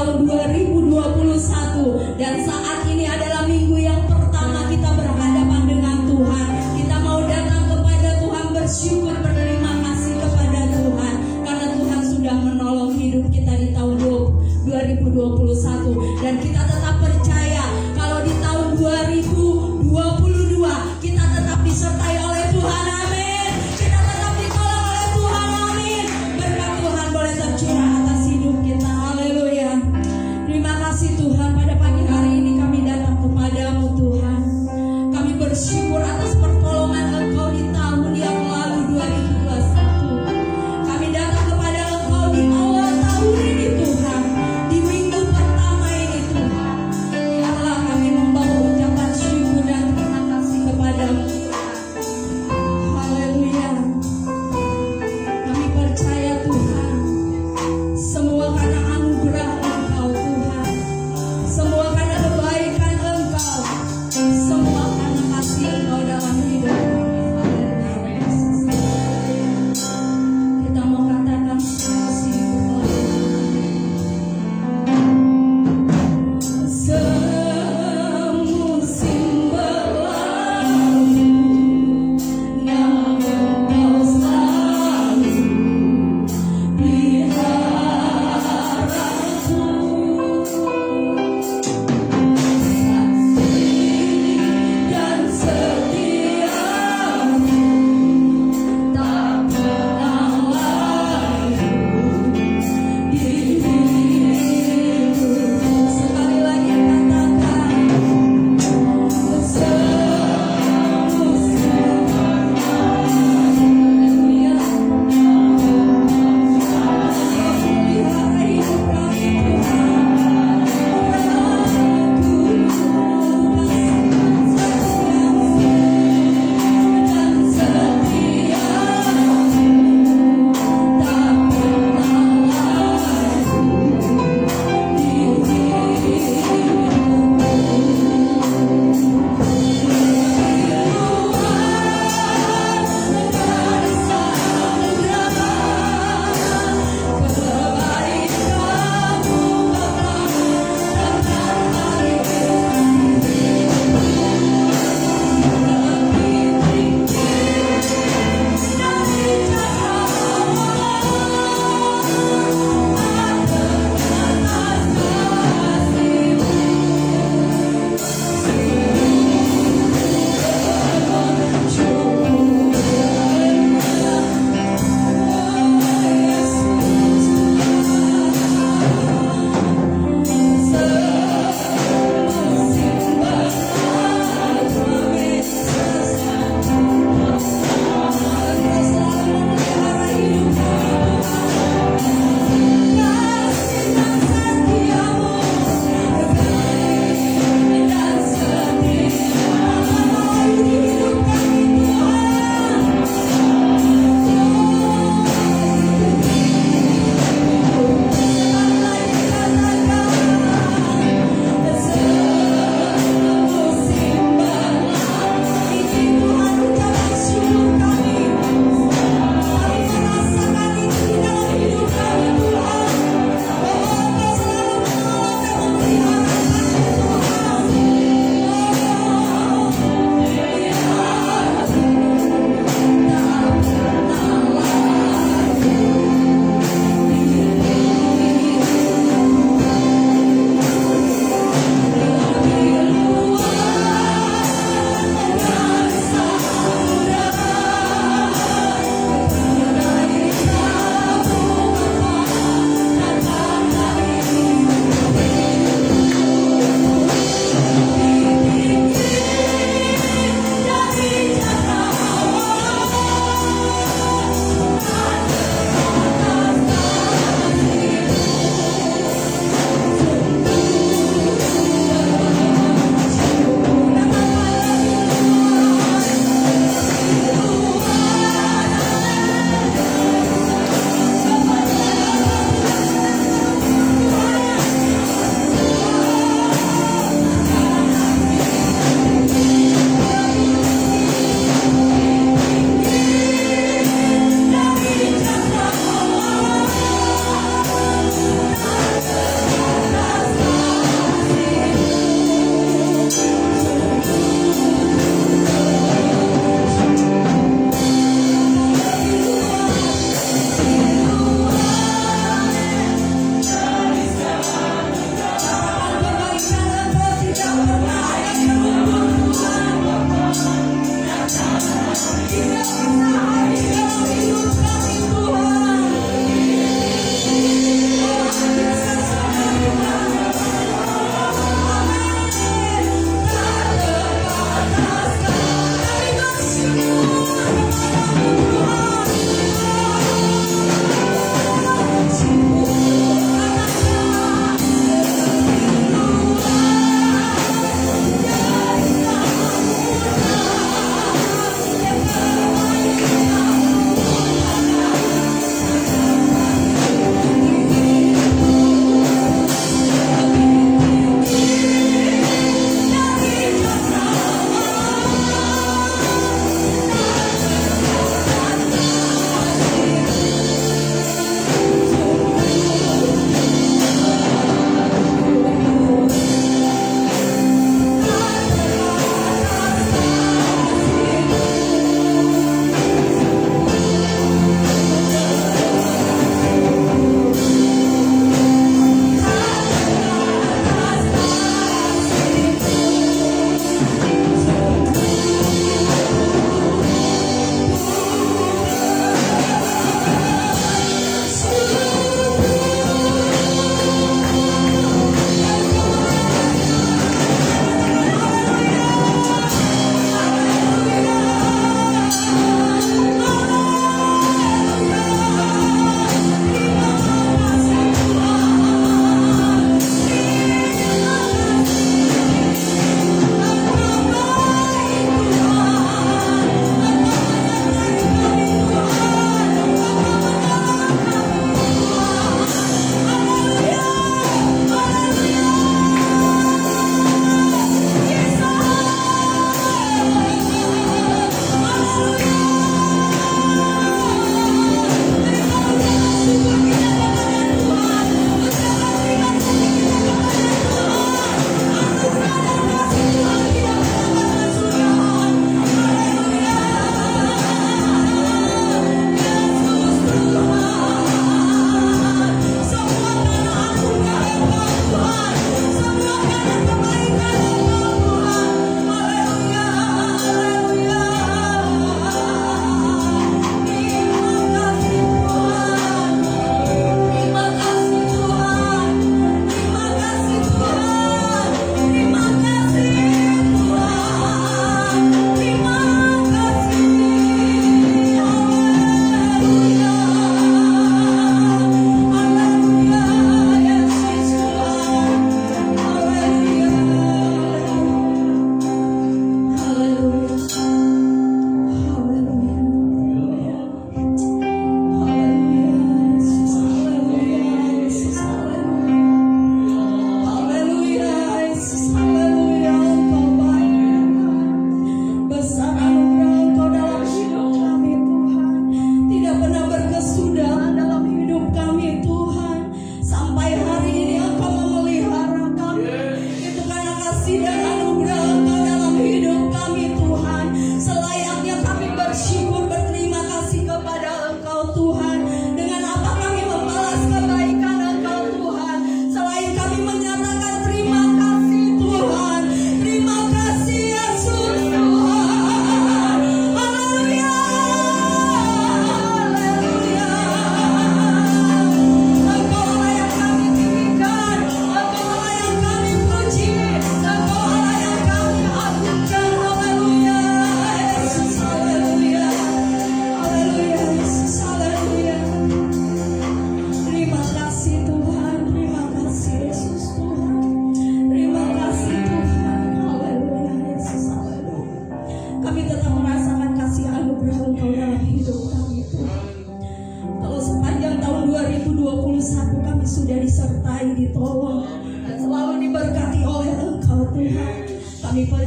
tahun 2021. Dan saat ini adalah minggu yang pertama kita berhadapan dengan Tuhan. Kita mau datang kepada Tuhan, bersyukur, berterima kasih kepada Tuhan, karena Tuhan sudah menolong hidup kita di tahun 2021. Dan kita tetap percaya kalau di tahun 2022 kita tetap disertai oleh Tuhan. Amin. Kita tetap ditolong oleh Tuhan. Amin. Berkat Tuhan boleh tercurah atas hidup kita. Haleluya. Terima kasih Tuhan, pada pagi hari ini kami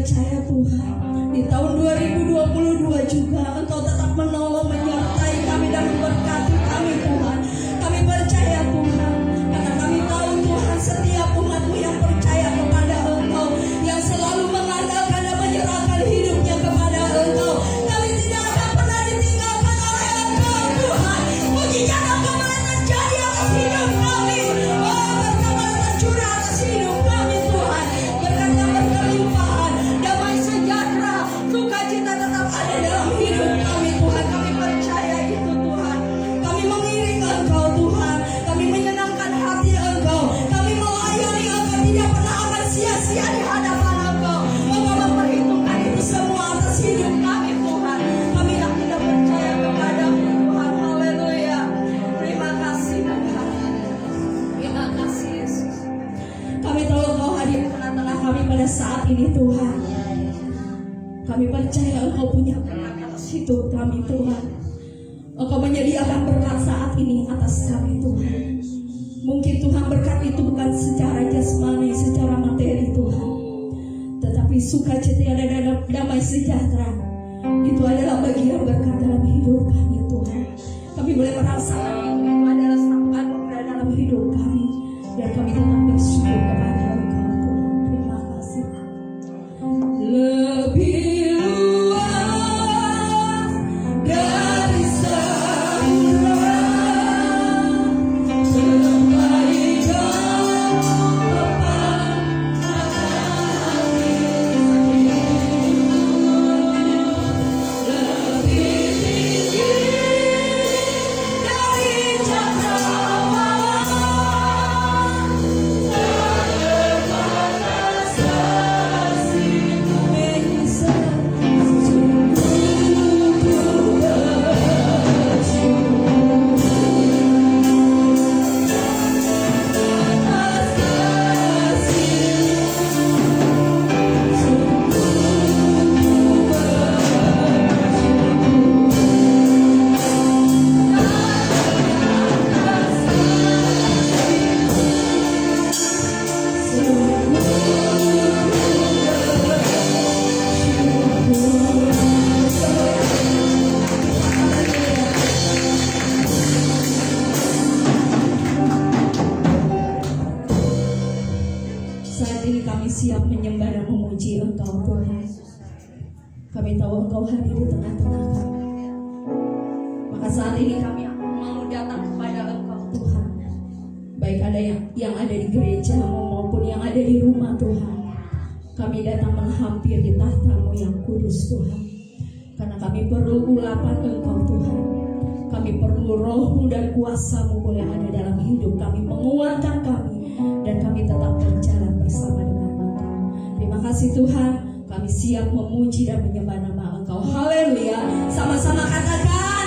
percaya Tuhan, di tahun 2022 juga Engkau tetap menolong, menyertai kami dan memberkati kami Tuhan. Kami percaya Tuhan, karena kami tahu Tuhan setiap umat-Mu yang percaya kepada Engkau, yang selalu mengandalkan dan menyerahkan hidupnya kepada Engkau, kami tidak akan pernah ditinggalkan oleh Engkau Tuhan. Mujizat Engkau boleh terjadi atas hidup kami. Oh, berkat boleh tercurah atas hidup kami Tuhan. Berkat yang berkelimpahan, damai sejahtera, sukacita tetap ada dalam hidup kami Tuhan. Kami percaya itu Tuhan. Kami mengiring Engkau Tuhan. Kami menyenangkan hati Engkau. Kami melayani Engkau, tidak pernah akan sia-sia di hadapan Engkau. Engkau memperhitungkan itu semua atas hidup kami Tuhan. Kami yang tidak percaya kepada-Mu Tuhan. Haleluya. Terima kasih Tuhan. Terima kasih Yesus. Kami tahu Engkau hadir di tengah-tengah kami pada saat ini Tuhan. Kami percaya Engkau punya berkat atas hidup kami Tuhan. Engkau menyediakan berkat saat ini atas kami Tuhan. Mungkin Tuhan berkat itu bukan secara jasmani, secara materi Tuhan, tetapi sukacita dan damai sejahtera itu adalah bagian berkat dalam hidup kami Tuhan. Kami boleh merasakan itu adalah sampaian dalam hidup kami, dan kami tetap bersyukur kepada Engkau Tuhan. Terima kasih. Lebih luas dari samudra, saat ini kami siap menyembah dan memuji Engkau Tuhan. Kami tahu Engkau hadir di tengah-tengah kami. Maka saat ini kami mau datang kepada Engkau Tuhan. Baik ada yang ada di gereja maupun yang ada di rumah Tuhan. Kami datang menghampiri tahta-Mu yang kudus Tuhan. Karena kami perlu ulapan Engkau Tuhan. Kami perlu Roh-Mu dan kuasa-Mu boleh ada dalam hidup kami, menguatkan kami, dan kami tetap berjalan bersama dengan Engkau. Terima kasih Tuhan. Kami siap memuji dan menyembah nama Engkau. Haleluya. Sama-sama katakan.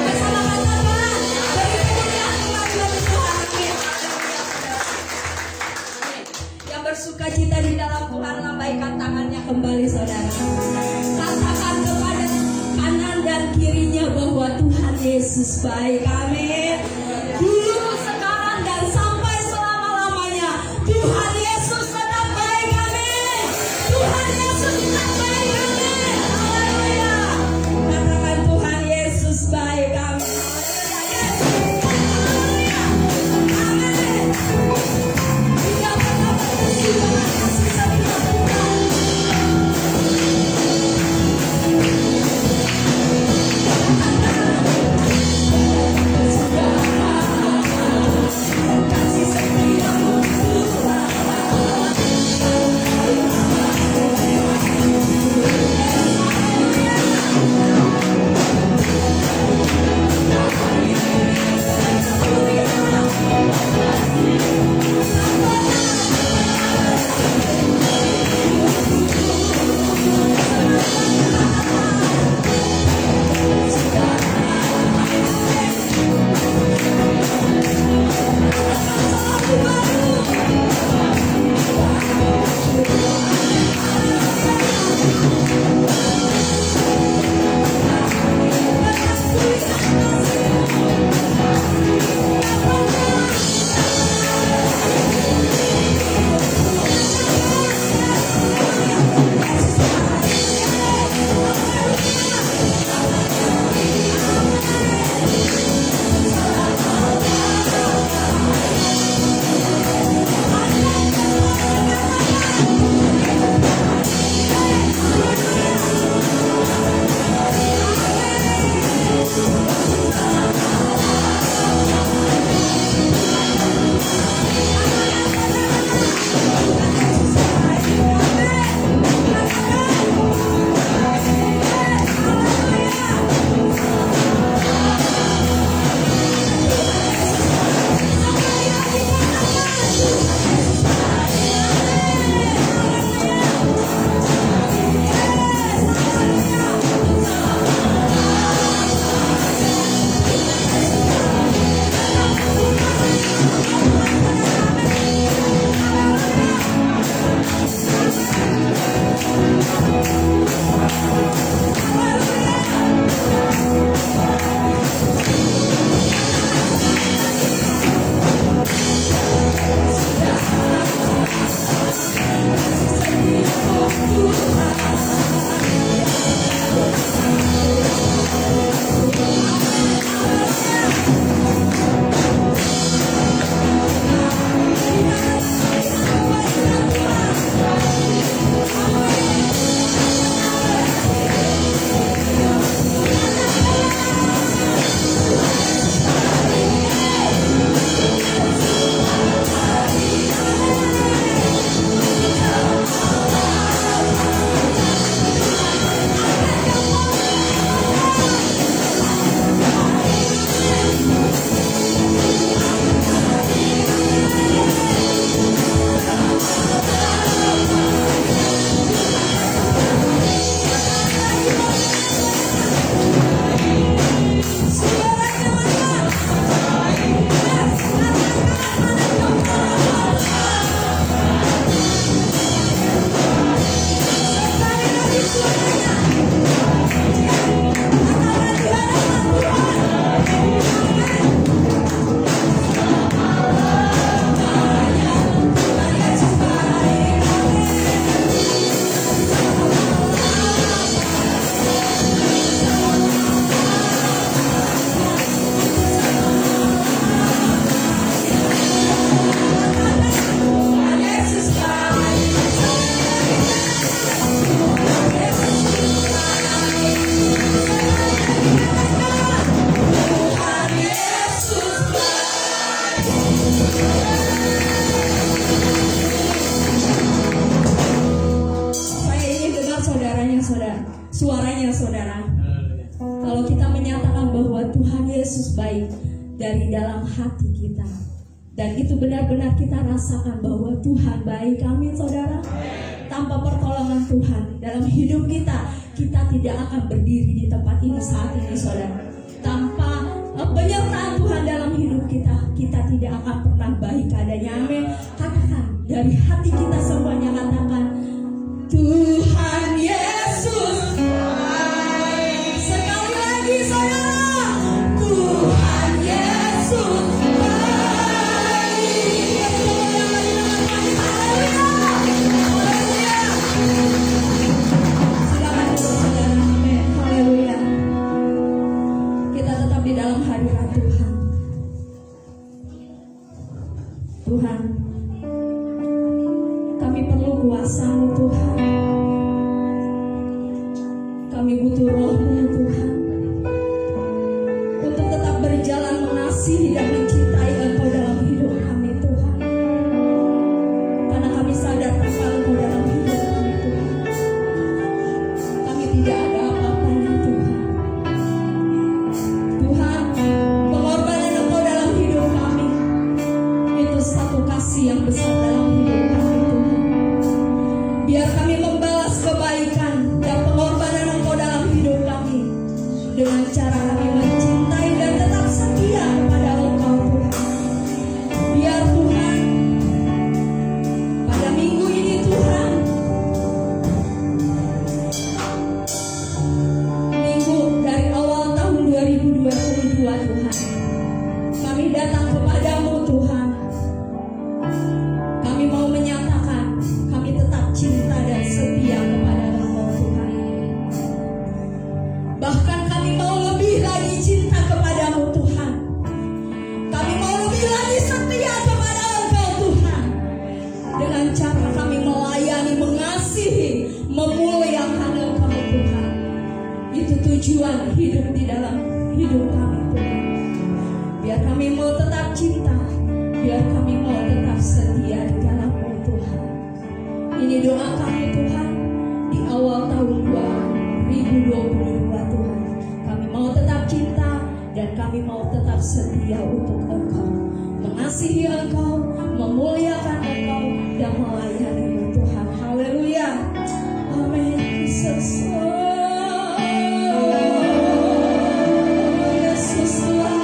Sama-sama katakan. Beri kemuliaan kepada Tuhan. Amin. Yang bersuka cita di dalam Tuhan, lambaikan tangannya kembali saudara. Katakan kepada kanan dan kirinya bahwa Tuhan Yesus baik. Amin. Dulu, sekarang, dan sampai selama-lamanya Tuhan Yesus tetap baik. Amin. Tuhan Yesus tetap baik. Amin. Haleluya. Katakan Tuhan Yesus baik. Amin. Haleluya. Amin. Tidak pernah berhenti kasih setia Tuhan. Yes. saudara, suaranya saudara. Kalau kita menyatakan bahwa Tuhan Yesus baik dari dalam hati kita, dan itu benar-benar kita rasakan bahwa Tuhan baik, amin saudara. Tanpa pertolongan Tuhan dalam hidup kita, kita tidak akan berdiri di tempat ini saat ini saudara. Tanpa penyertaan Tuhan dalam hidup kita, kita tidak akan pernah baik adanya, amin. Katakan dari hati kita semuanya, katakan Tuhan Yesus baik. Sekali lagi saudara, Tuhan Yesus Tuhan, kami perlu kuasa-Mu Tuhan. Kami butuh Roh-Mu Tuhan, untuk tetap berjalan mengasihi dan mencintai Engkau dalam hidup kami Tuhan. Karena kami sadar tanpa Engkau dalam hidup kami Tuhan, kami tidak ada apa-apanya Tuhan. Tuhan, pengorbanan Engkau dalam hidup kami itu satu kasih yang besar dalam hidup kami Tuhan. Biar kami membalas kebaikan dan pengorbanan Engkau dalam hidup kami dengan cara kami mencintai dan tetap setia kepada Engkau Tuhan. Biar Tuhan, pada minggu ini Tuhan, minggu dari awal tahun 2022 Tuhan, kami datang kepadamu Tuhan. Kami mau menyatakan kami tetap cinta dan setia kepada Engkau Tuhan. Bahkan kami mau lebih lagi cinta kepadamu Tuhan. Kami mau lebih lagi setia kepada Engkau Tuhan. Dengan cara kami melayani, mengasihi, memuliakan Engkau Tuhan. Itu tujuan hidup di dalam hidup kami Tuhan. Biar kami mau tetap cinta, biar kami mau tetap setia di dalam-Mu Tuhan. Ini doa kami Tuhan di awal tahun 2022 Tuhan. Kami mau tetap cinta dan kami mau tetap setia untuk Engkau, mengasihi Engkau, memuliakan Engkau dan melayani-Mu Tuhan. Haleluya. Amin. Yesus. Yesus Tuhan.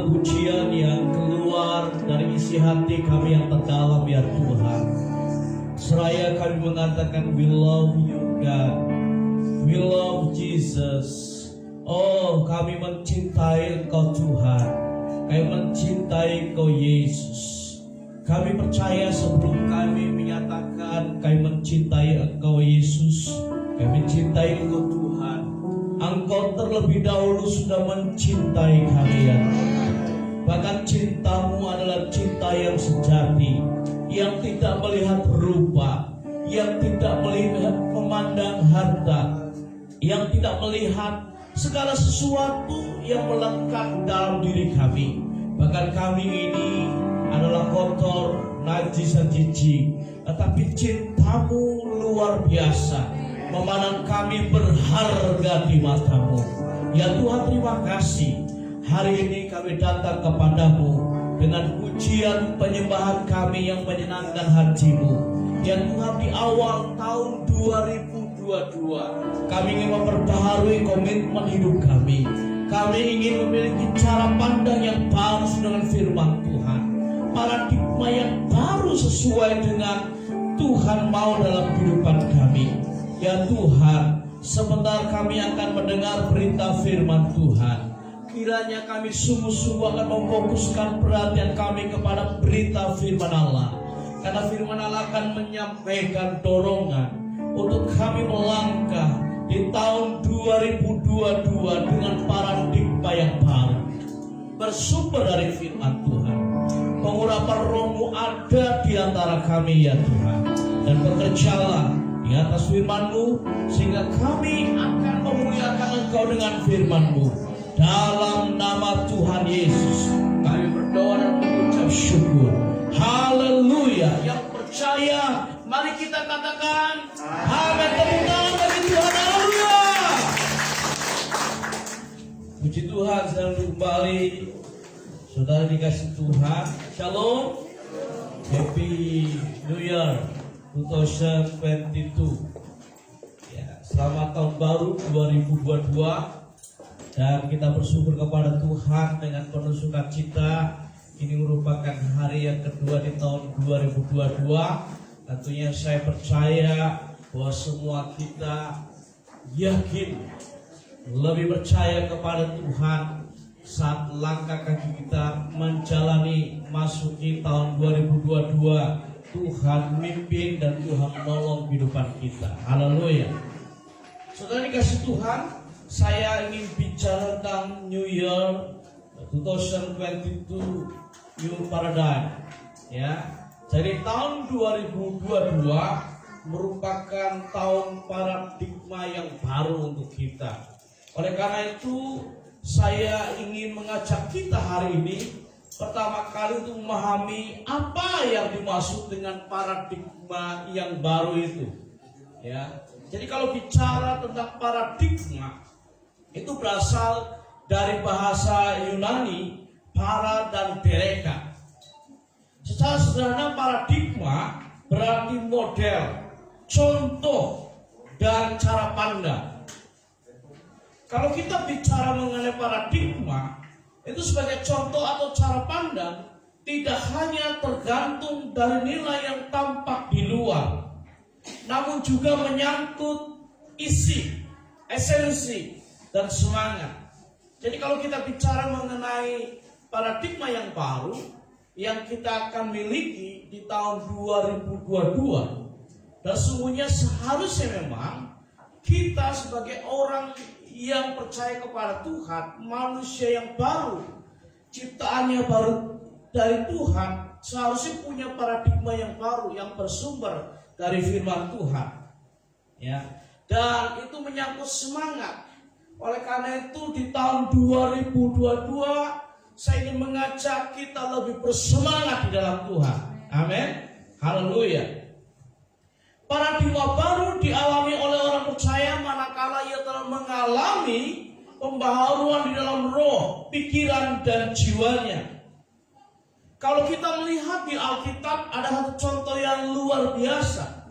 dalam pujian yang keluar dari isi hati kami yang terdalam ya Tuhan. Seraya kami mengatakan we love you God, we love Jesus. Oh, kami mencintai Engkau Tuhan, kami mencintai Engkau Yesus. Kami percaya sebelum kami menyatakan kami mencintai Engkau Yesus, kami mencintai Engkau Tuhan, Engkau terlebih dahulu sudah mencintai kalian. Bahkan cintamu adalah cinta yang sejati, yang tidak melihat rupa, yang tidak melihat memandang harta, yang tidak melihat segala sesuatu yang melekat dalam diri kami. Bahkan kami ini adalah kotor, najis dan jijik, tetapi cintamu luar biasa, memandang kami berharga di matamu. Ya Tuhan, terima kasih. Hari ini kami datang kepadamu dengan pujian penyembahan kami yang menyenangkan hatimu. Ya Tuhan, di awal tahun 2022 kami ingin memperbaharui komitmen hidup kami. Kami ingin memiliki cara pandang yang baru dengan firman Tuhan, paradigma yang baru sesuai dengan Tuhan mau dalam kehidupan kami. Ya Tuhan, sebentar kami akan mendengar berita firman Tuhan. Kiranya kami sungguh-sungguh akan memfokuskan perhatian kami kepada berita firman Allah, karena firman Allah akan menyampaikan dorongan untuk kami melangkah di tahun 2022 dengan paradigma yang baru, bersumber dari firman Tuhan. Pengurapan Roh-Mu ada di antara kami ya Tuhan, dan bekerjalah di atas firman-Mu sehingga kami akan memuliakan Engkau dengan firman-Mu. Dalam nama Tuhan Yesus kami berdoa dan mengucap syukur. Haleluya. Yang percaya mari kita katakan amin. Tepuk tangan bagi Tuhan. Haleluya. Puji Tuhan, selalu kembali saudara dikasih Tuhan. Shalom. Happy New Year 2022. Ya, selamat tahun baru 2022. Dan kita bersyukur kepada Tuhan dengan penuh sukacita. Ini merupakan hari yang kedua di tahun 2022. Tentunya saya percaya bahwa semua kita yakin, lebih percaya kepada Tuhan saat langkah kaki kita menjalani masuki tahun 2022. Tuhan mimpin dan Tuhan menolong kehidupan kita. Haleluya. Saudara dikasih Tuhan, saya ingin bicara tentang New Year 2022 New Paradigm. Ya, jadi tahun 2022 merupakan tahun paradigma yang baru untuk kita. Oleh karena itu, saya ingin mengajak kita hari ini pertama kali untuk memahami apa yang dimaksud dengan paradigma yang baru itu. Ya, jadi kalau bicara tentang paradigma, itu berasal dari bahasa Yunani para dan dereka. Secara sederhana, paradigma berarti model, contoh, dan cara pandang. Kalau kita bicara mengenai paradigma, itu sebagai contoh atau cara pandang tidak hanya tergantung dari nilai yang tampak di luar, namun juga menyangkut isi, esensi, dan semangat. Jadi kalau kita bicara mengenai paradigma yang baru yang kita akan miliki di tahun 2022, dan sesungguhnya seharusnya memang kita sebagai orang yang percaya kepada Tuhan, manusia yang baru, ciptaannya baru dari Tuhan, seharusnya punya paradigma yang baru yang bersumber dari firman Tuhan. Ya, dan itu menyangkut semangat. Oleh karena itu di tahun 2022 saya ingin mengajak kita lebih bersemangat di dalam Tuhan. Amin. Haleluya. Paradigma baru dialami oleh orang percaya manakala ia telah mengalami pembaharuan di dalam roh, pikiran, dan jiwanya. Kalau kita melihat di Alkitab ada satu contoh yang luar biasa.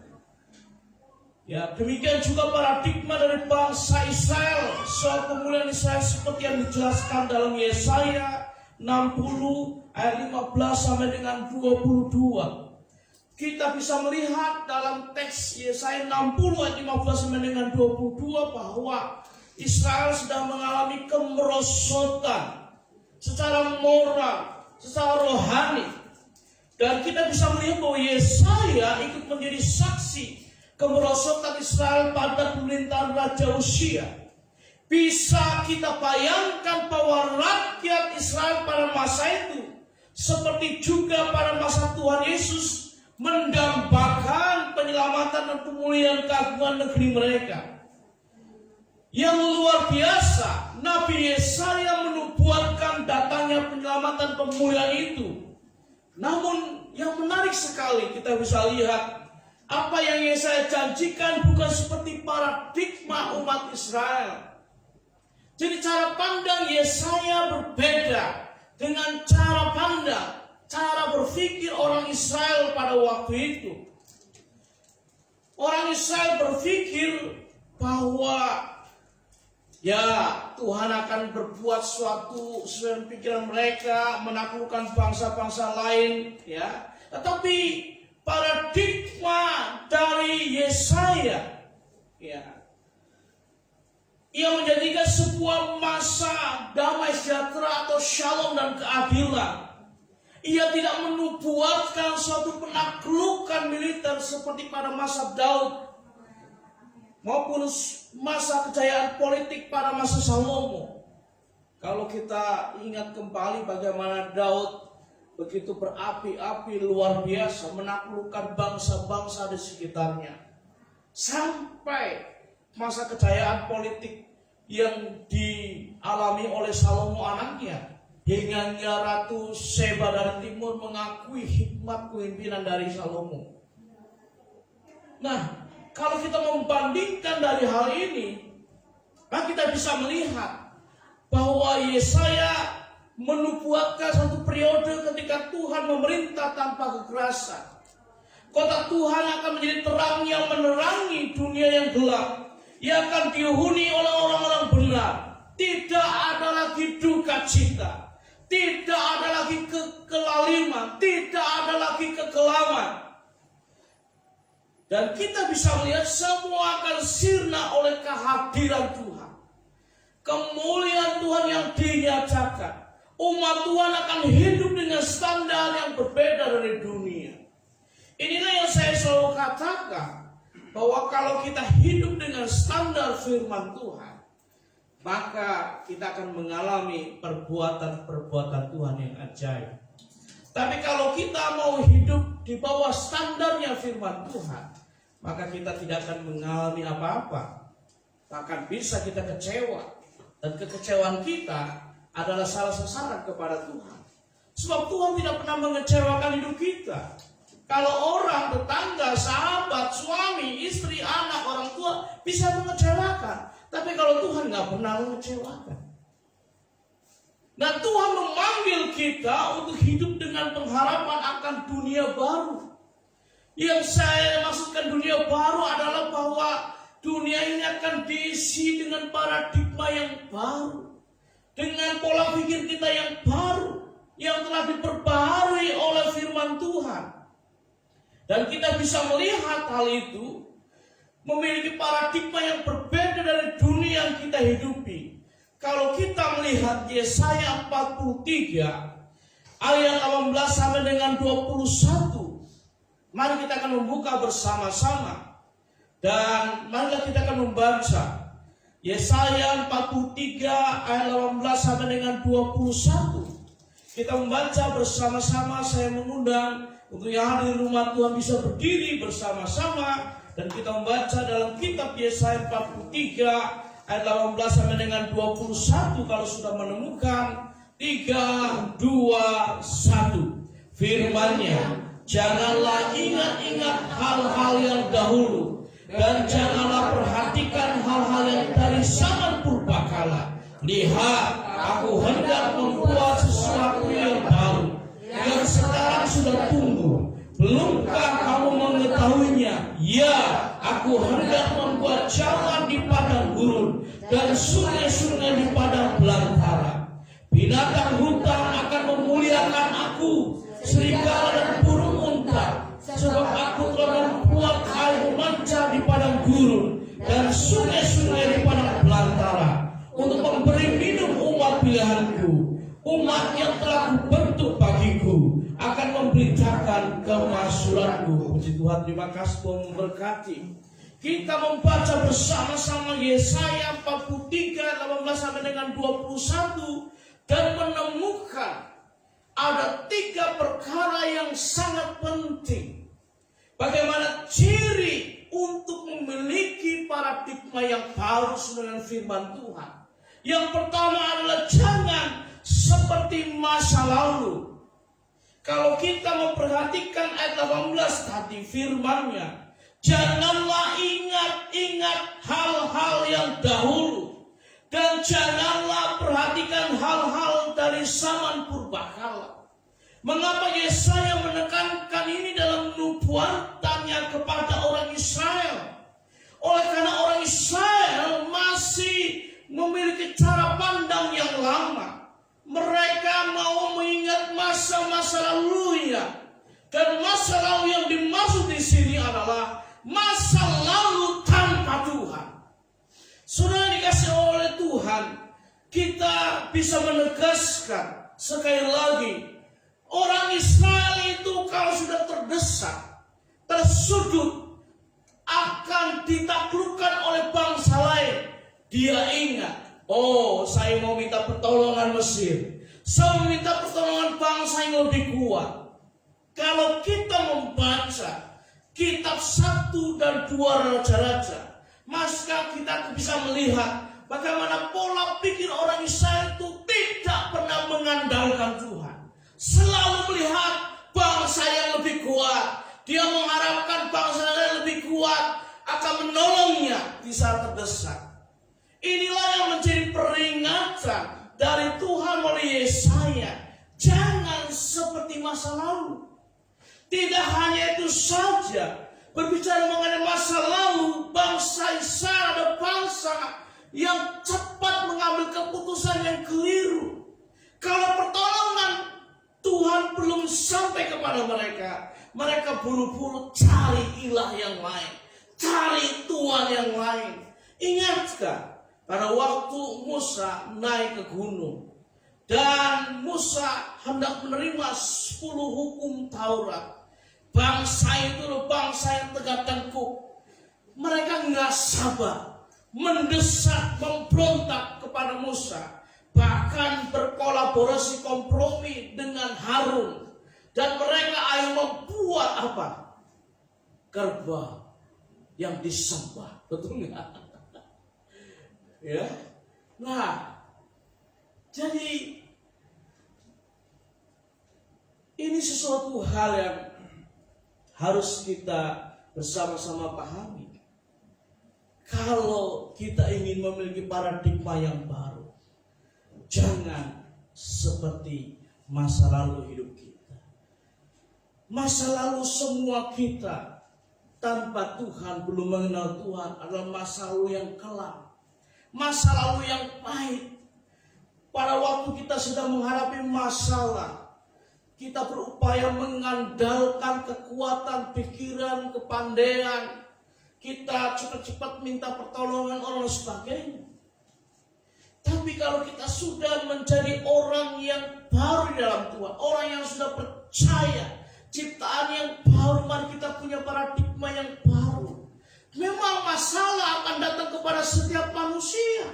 Ya, demikian juga paradigma dari bangsa Israel, soal pemulihan Israel seperti yang dijelaskan dalam Yesaya 65 60 ayat 15 sampai dengan 22. Kita bisa melihat dalam teks Yesaya 60 ayat 15 sampai dengan 22 bahwa Israel sedang mengalami kemerosotan secara moral, secara rohani. Dan kita bisa melihat bahwa Yesaya ikut menjadi saksi kemerosotan Israel pada pemerintahan Raja Uzia. Bisa kita bayangkan bahwa rakyat Israel pada masa itu, seperti juga pada masa Tuhan Yesus, mendambakan penyelamatan dan pemulihan keagungan negeri mereka. Yang luar biasa, Nabi Yesaya menubuatkan datangnya penyelamatan pemulihan itu. Namun yang menarik sekali kita bisa lihat, apa yang Yesaya janjikan bukan seperti paradigma umat Israel. Jadi cara pandang Yesaya berbeda dengan cara pandang, cara berpikir orang Israel pada waktu itu. Orang Israel berpikir bahwa Tuhan akan berbuat sesuatu sesuai pikiran mereka, menaklukkan bangsa-bangsa lain, Tetapi paradigma dari Yesaya, ia menjadikan sebuah masa damai sejahtera atau shalom dan keadilan. Ia tidak menubuatkan suatu penaklukan militer seperti pada masa Daud maupun masa kejayaan politik pada masa Salomo. Kalau kita ingat kembali bagaimana Daud begitu berapi-api luar biasa menaklukkan bangsa-bangsa di sekitarnya, sampai masa kejayaan politik yang dialami oleh Salomo anaknya, hingga Ratu Seba dari timur mengakui hikmat kepemimpinan dari Salomo. Nah, kalau kita membandingkan dari hal ini, maka kita bisa melihat bahwa Yesaya menubuatkan satu periode ketika Tuhan memerintah tanpa kekerasan. Kota Tuhan akan menjadi terang yang menerangi dunia yang gelap. Ia akan dihuni oleh orang-orang benar. Tidak ada lagi duka cita, tidak ada lagi kelaliman, tidak ada lagi kekelaman. Dan kita bisa melihat semua akan sirna oleh kehadiran Tuhan. Kemuliaan Tuhan yang dinyatakan. Umat Tuhan akan hidup dengan standar yang berbeda dari dunia. Inilah yang saya selalu katakan, bahwa kalau kita hidup dengan standar firman Tuhan, maka kita akan mengalami perbuatan-perbuatan Tuhan yang ajaib. Tapi kalau kita mau hidup di bawah standarnya firman Tuhan, maka kita tidak akan mengalami apa-apa. Bahkan bisa kita kecewa. Dan kekecewaan kita adalah salah sasaran kepada Tuhan. Sebab Tuhan tidak pernah mengecewakan hidup kita. Kalau orang, tetangga, sahabat, suami, istri, anak, orang tua bisa mengecewakan. Tapi kalau Tuhan nggak pernah mengecewakan. Nah, Tuhan memanggil kita untuk hidup dengan pengharapan akan dunia baru. Yang saya maksudkan dunia baru adalah bahwa dunia ini akan diisi dengan paradigma yang baru. Dengan pola pikir kita yang baru. Yang telah diperbaharui oleh firman Tuhan. Dan kita bisa melihat hal itu memiliki paradigma yang berbeda dari dunia yang kita hidupi. Kalau kita melihat Yesaya 43 ayat 18 sampai dengan 21, mari kita akan membuka bersama-sama dan marilah kita akan membaca Yesaya 43 ayat 18 sampai dengan 21. Kita membaca bersama-sama. Saya mengundang untuk yang hadir di rumah Tuhan bisa berdiri bersama-sama dan kita membaca dalam kitab Yesaya 43 ayat 18 sampai dengan 21. Kalau sudah menemukan, 3, 2, 1. Firman-Nya, janganlah ingat-ingat hal-hal yang dahulu dan janganlah perhatikan hal-hal yang dari zaman purbakala. Lihat, aku hendak membuat sesuatu yang baru, yang sekarang sudah tumbuh. Belumkah kamu mengetahuinya? Ya, aku hendak membuat jalan di padang gurun dan sungai-sungai di padang belantara. Binatang hutan akan denganku, umat yang telah kubentuk bagiku akan memberitakan kemaksulanku. Puji Tuhan, terima kasih Tuhan memberkati. Kita membaca bersama-sama Yesaya 43 18 sampai dengan 21 dan menemukan ada 3 perkara yang sangat penting. Bagaimana ciri untuk memiliki paradigma yang baru dengan firman Tuhan. Yang pertama adalah jangan seperti masa lalu. Kalau kita memperhatikan ayat 18 tadi firman-Nya, janganlah ingat-ingat hal-hal yang dahulu, dan janganlah perhatikan hal-hal dari zaman purbakala. Mengapa Yesaya menekankan ini dalam nubuatannya kepada orang Israel? Oleh karena orang Israel masih memiliki cara pandang yang lama. Mereka mau mengingat masa-masa lalunya, dan masa lalu yang dimaksud di sini adalah masa lalu tanpa Tuhan. Saudara dikasih oleh Tuhan, kita bisa menegaskan sekali lagi, orang Israel itu kalau sudah terdesak, tersudut, akan ditaklukkan oleh bangsa lain, dia ingat, oh, saya mau minta pertolongan Mesir. Saya meminta pertolongan bangsa yang lebih kuat. Kalau kita membaca kitab 1 dan 2 Raja-Raja, maka kita bisa melihat bagaimana pola pikir orang Israel itu tidak pernah mengandalkan Tuhan. Selalu melihat bangsa yang lebih kuat. Dia mengharapkan bangsa yang lebih kuat akan menolongnya di saat terdesak. Inilah yang menjadi peringatan dari Tuhan melalui Yesaya. Jangan seperti masa lalu. Tidak hanya itu saja. Berbicara mengenai masa lalu, bangsa Israel ada bangsa yang cepat mengambil keputusan yang keliru. Kalau pertolongan Tuhan belum sampai kepada mereka, mereka buru-buru cari ilah yang lain, cari Tuhan yang lain. Ingatkah? Pada waktu Musa naik ke gunung dan Musa hendak menerima 10 hukum Taurat, bangsa itu bangsa yang tegak tengkuk. Mereka nggak sabar, mendesak, memberontak kepada Musa, bahkan berkolaborasi kompromi dengan Harun, dan mereka akhirnya membuat apa? Kerbau yang disembah, betul nggak? Ya, nah, jadi ini sesuatu hal yang harus kita bersama-sama pahami. Kalau kita ingin memiliki paradigma yang baru, jangan seperti masa lalu hidup kita. Masa lalu semua kita tanpa Tuhan, belum mengenal Tuhan, adalah masa lalu yang kelam. Masa lalu yang pahit. Pada waktu kita sedang menghadapi masalah, kita berupaya mengandalkan kekuatan pikiran, kepandaian. Kita cepat-cepat minta pertolongan orang sebagainya. Tapi kalau kita sudah menjadi orang yang baru dalam Tuhan, orang yang sudah percaya ciptaan yang baru, mari kita punya paradigma yang baru. Memang masalah akan datang kepada setiap manusia,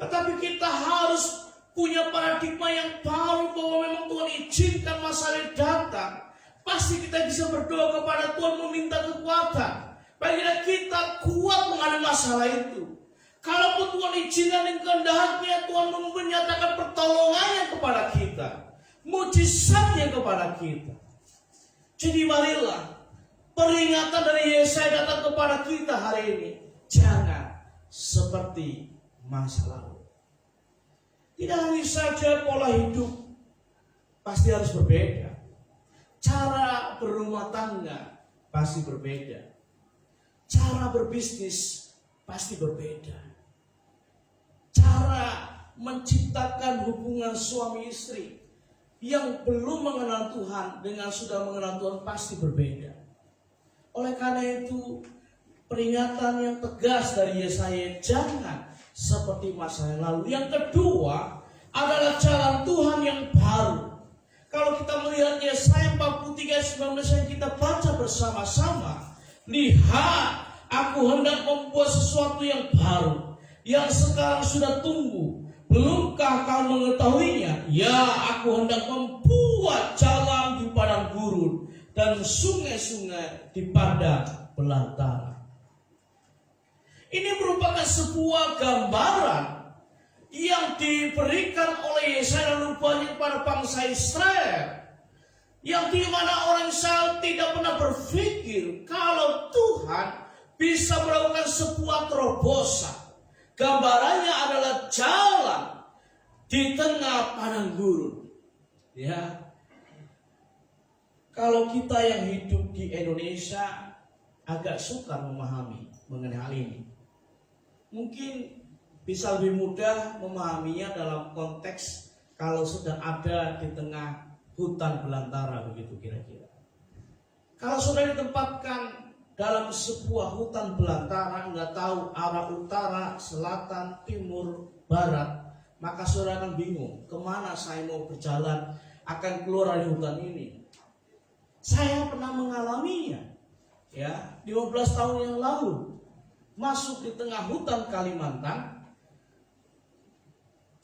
tetapi kita harus punya paradigma yang baru bahwa memang Tuhan izinkan masalah datang. Pasti kita bisa berdoa kepada Tuhan meminta kekuatan bagaimana kita kuat menghadapi masalah itu. Kalaupun Tuhan izinkan yang kehendaknya, Tuhan menyatakan pertolongannya kepada kita, mujizatnya kepada kita. Jadi marilah peringatan dari Yesaya datang kepada kita hari ini. Jangan seperti masa lalu. Tidak hanya saja pola hidup pasti harus berbeda. Cara berumah tangga pasti berbeda. Cara berbisnis pasti berbeda. Cara menciptakan hubungan suami istri yang belum mengenal Tuhan dengan sudah mengenal Tuhan pasti berbeda. Oleh karena itu, peringatan yang tegas dari Yesaya, jangan seperti masa yang lalu. Yang kedua adalah jalan Tuhan yang baru. Kalau kita melihat Yesaya 43:19 yang kita baca bersama-sama, lihat, aku hendak membuat sesuatu yang baru, yang sekarang sudah tumbuh. Belumkah kau mengetahuinya? Ya, aku hendak membuat jalan di padang gurun dan sungai-sungai di padang belantara. Ini merupakan sebuah gambaran yang diberikan oleh Yesaya dan rupanya kepada bangsa Israel, yang dimana orang Israel tidak pernah berpikir kalau Tuhan bisa melakukan sebuah terobosan. Gambarannya adalah jalan di tengah padang gurun. Ya, kalau kita yang hidup di Indonesia agak sukar memahami mengenai hal ini. Mungkin bisa lebih mudah memahaminya dalam konteks kalau sedang ada di tengah hutan belantara, begitu kira-kira. Kalau sudah ditempatkan dalam sebuah hutan belantara, nggak tahu arah utara, selatan, timur, barat, maka saudara akan bingung kemana saya mau berjalan, akan keluar dari hutan ini. Saya pernah mengalaminya, ya, 15 tahun yang lalu, masuk di tengah hutan Kalimantan.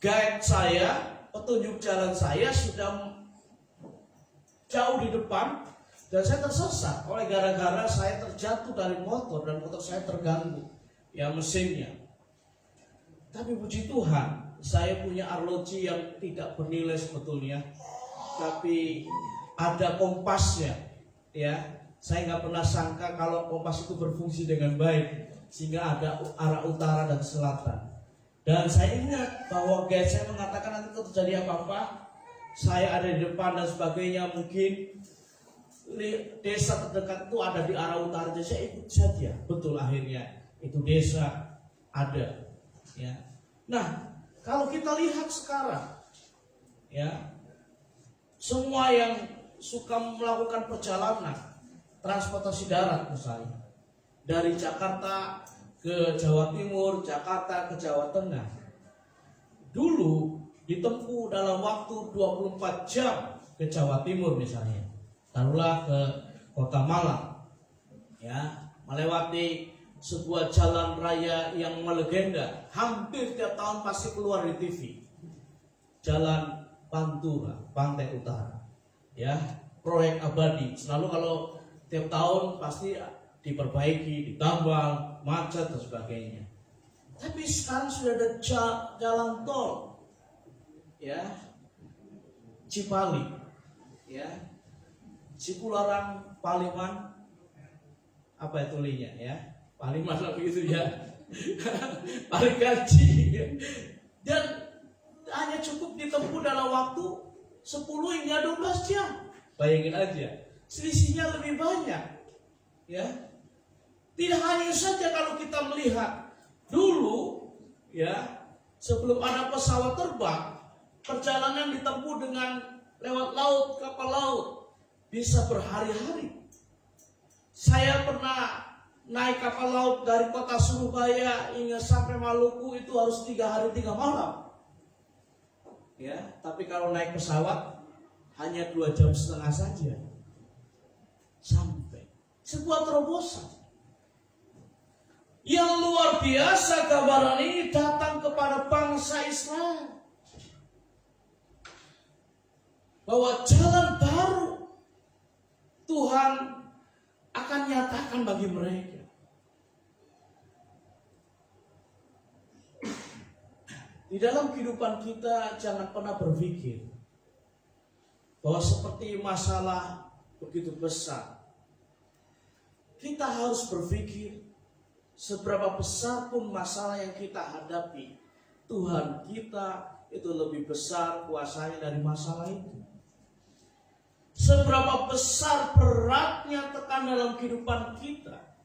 Guide saya, petunjuk jalan saya sudah jauh di depan, dan saya tersesat oleh gara-gara saya terjatuh dari motor dan motor saya terganggu, ya, mesinnya. Tapi puji Tuhan, saya punya arloji yang tidak bernilai sebetulnya, tapi ada kompasnya, ya. Saya nggak pernah sangka kalau kompas itu berfungsi dengan baik, sehingga ada arah utara dan selatan. Dan saya ingat bahwa guide saya mengatakan nanti kalau terjadi apa-apa, saya ada di depan dan sebagainya, mungkin desa terdekat itu ada di arah utara, jadi saya ikut saja. Betul, akhirnya itu desa ada, ya. Nah, kalau kita lihat sekarang, ya, semua yang suka melakukan perjalanan transportasi darat misalnya dari Jakarta ke Jawa Timur, Jakarta ke Jawa Tengah, dulu ditempuh dalam waktu 24 jam ke Jawa Timur misalnya. Taruhlah ke Kota Malang, ya, melewati sebuah jalan raya yang melegenda, hampir tiap tahun pasti keluar di TV. Jalan Pantura, Pantai Utara, ya, proyek abadi. Selalu kalau tiap tahun pasti diperbaiki, ditambal, macet dan sebagainya. Tapi sekarang sudah ada jalan tol, ya, Cipali, ya, Cipularang, Paliman, apa itu linya, ya, Paliman lah begitu, ya, Palikanci, ya. Dan hanya cukup ditempuh dalam waktu 10 hingga 12 jam. Bayangin aja, selisihnya lebih banyak, ya. Tidak hanya saja kalau kita melihat dulu, ya, sebelum ada pesawat terbang, perjalanan ditempuh dengan lewat laut, kapal laut, bisa berhari-hari. Saya pernah naik kapal laut dari kota Surabaya hingga sampai Maluku, itu harus 3 hari 3 malam. Ya, tapi kalau naik pesawat hanya 2,5 jam saja sampai. Sebuah terobosan yang luar biasa. Gambaran ini datang kepada bangsa Israel bahwa jalan baru Tuhan akan nyatakan bagi mereka. Di dalam kehidupan kita jangan pernah berpikir bahwa seperti masalah begitu besar. Kita harus berpikir seberapa besar pun masalah yang kita hadapi, Tuhan kita itu lebih besar kuasanya dari masalah itu. Seberapa besar beratnya tekan dalam kehidupan kita,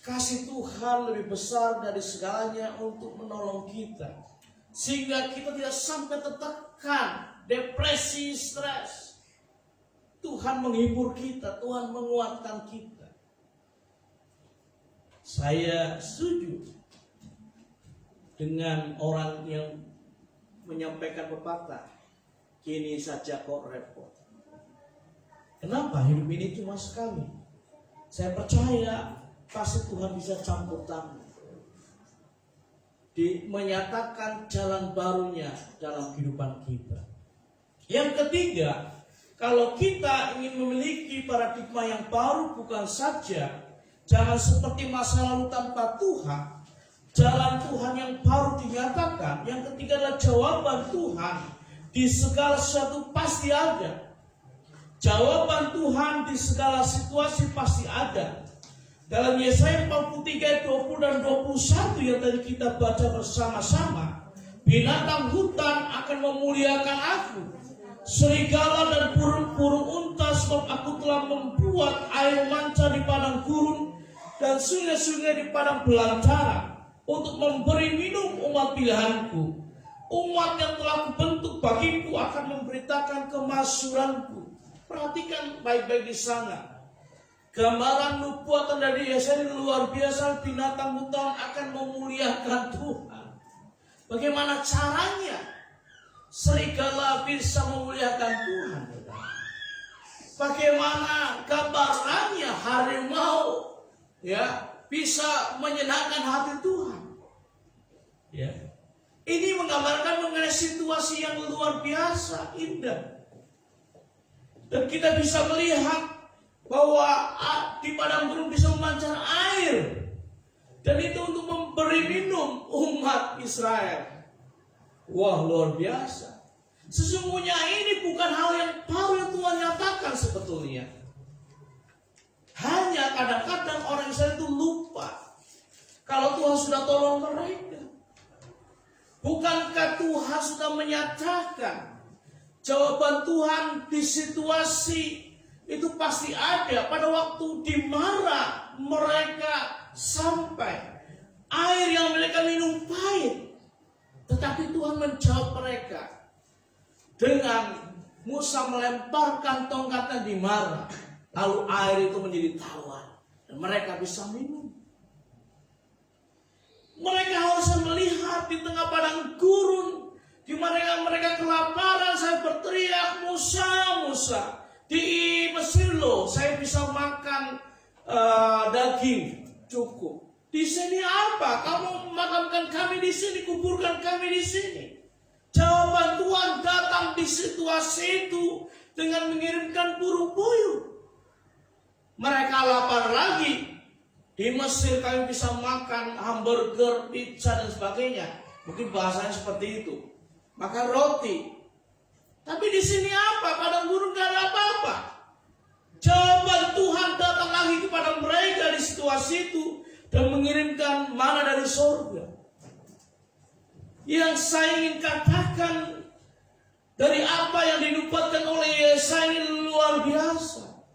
kasih Tuhan lebih besar dari segalanya untuk menolong kita, sehingga kita tidak sampai tertekan, depresi, stres. Tuhan menghibur kita, Tuhan menguatkan kita. Saya setuju dengan orang yang menyampaikan pepatah, kini saja kok repot. Kenapa hidup ini cuma sekali? Saya percaya pasti Tuhan bisa campur tangan, menyatakan jalan barunya dalam kehidupan kita. Yang ketiga, kalau kita ingin memiliki paradigma yang baru, bukan saja jangan seperti masa lalu tanpa Tuhan, jalan Tuhan yang baru dinyatakan. Yang ketiga adalah jawaban Tuhan di segala sesuatu pasti ada. Jawaban Tuhan di segala situasi pasti ada. Dalam Yesaya 43 ayat 20 dan 21 yang tadi kita baca bersama-sama, binatang hutan akan memuliakan aku, serigala dan burung-burung unta, sebab aku telah membuat air manca di padang gurun dan sungai-sungai di padang belantara, untuk memberi minum umat pilihanku. Umat yang telah kubentuk bagiku akan memberitakan kemasyhuranku. Perhatikan baik-baik di sana. Gambaran nubuatan dari Yesaya luar biasa. Binatang hutan akan memuliakan Tuhan. Bagaimana caranya serigala bisa memuliakan Tuhan? Bagaimana gambarannya harimau bisa menyenangkan hati Tuhan? Ini menggambarkan mengenai situasi yang luar biasa indah. Dan kita bisa melihat bahwa di padang gurun bisa memancar air, dan itu untuk memberi minum umat Israel. Wah, luar biasa. Sesungguhnya ini bukan hal yang baru yang Tuhan nyatakan sebetulnya. Hanya kadang-kadang orang Israel itu lupa kalau Tuhan sudah tolong mereka. Bukankah Tuhan sudah menyatakan jawaban Tuhan di situasi itu pasti ada? Pada waktu di Mara mereka sampai air yang mereka minum pahit, tetapi Tuhan menjawab mereka dengan Musa melemparkan tongkatnya di Mara, lalu air itu menjadi tawar dan mereka bisa minum. Mereka harus melihat di tengah padang gurun, di mana mereka kelaparan. Saya berteriak, Musa, Musa, di Mesir loh saya bisa makan daging cukup. Di sini apa? Kamu memakamkan kami di sini, kuburkan kami di sini. Jawaban Tuhan datang di situasi itu dengan mengirimkan burung puyuh. Mereka lapar lagi. Di Mesir kami bisa makan hamburger, pizza dan sebagainya. Mungkin bahasanya seperti itu. Makan roti. Tapi di sini apa? Padang gurun gak ada apa-apa. Jawaban Tuhan datang lagi kepada mereka di situasi itu dan mengirimkan mana dari surga. Yang saya ingin katakan dari apa yang dinubuatkan oleh Yesaya ini luar biasa.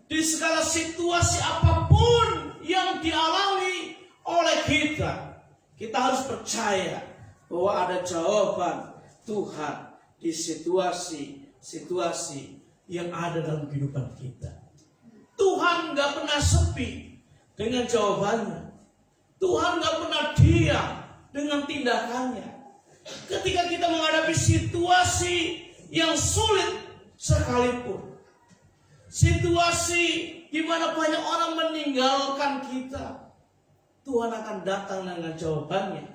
Di segala situasi apapun yang dialami oleh kita, kita harus percaya bahwa ada jawaban Tuhan di situasi yang ada dalam kehidupan kita. Tuhan gak pernah sepi dengan jawabannya. Tuhan gak pernah diam dengan tindakannya. Ketika kita menghadapi situasi yang sulit sekalipun, situasi di mana banyak orang meninggalkan kita, Tuhan akan datang dengan jawabannya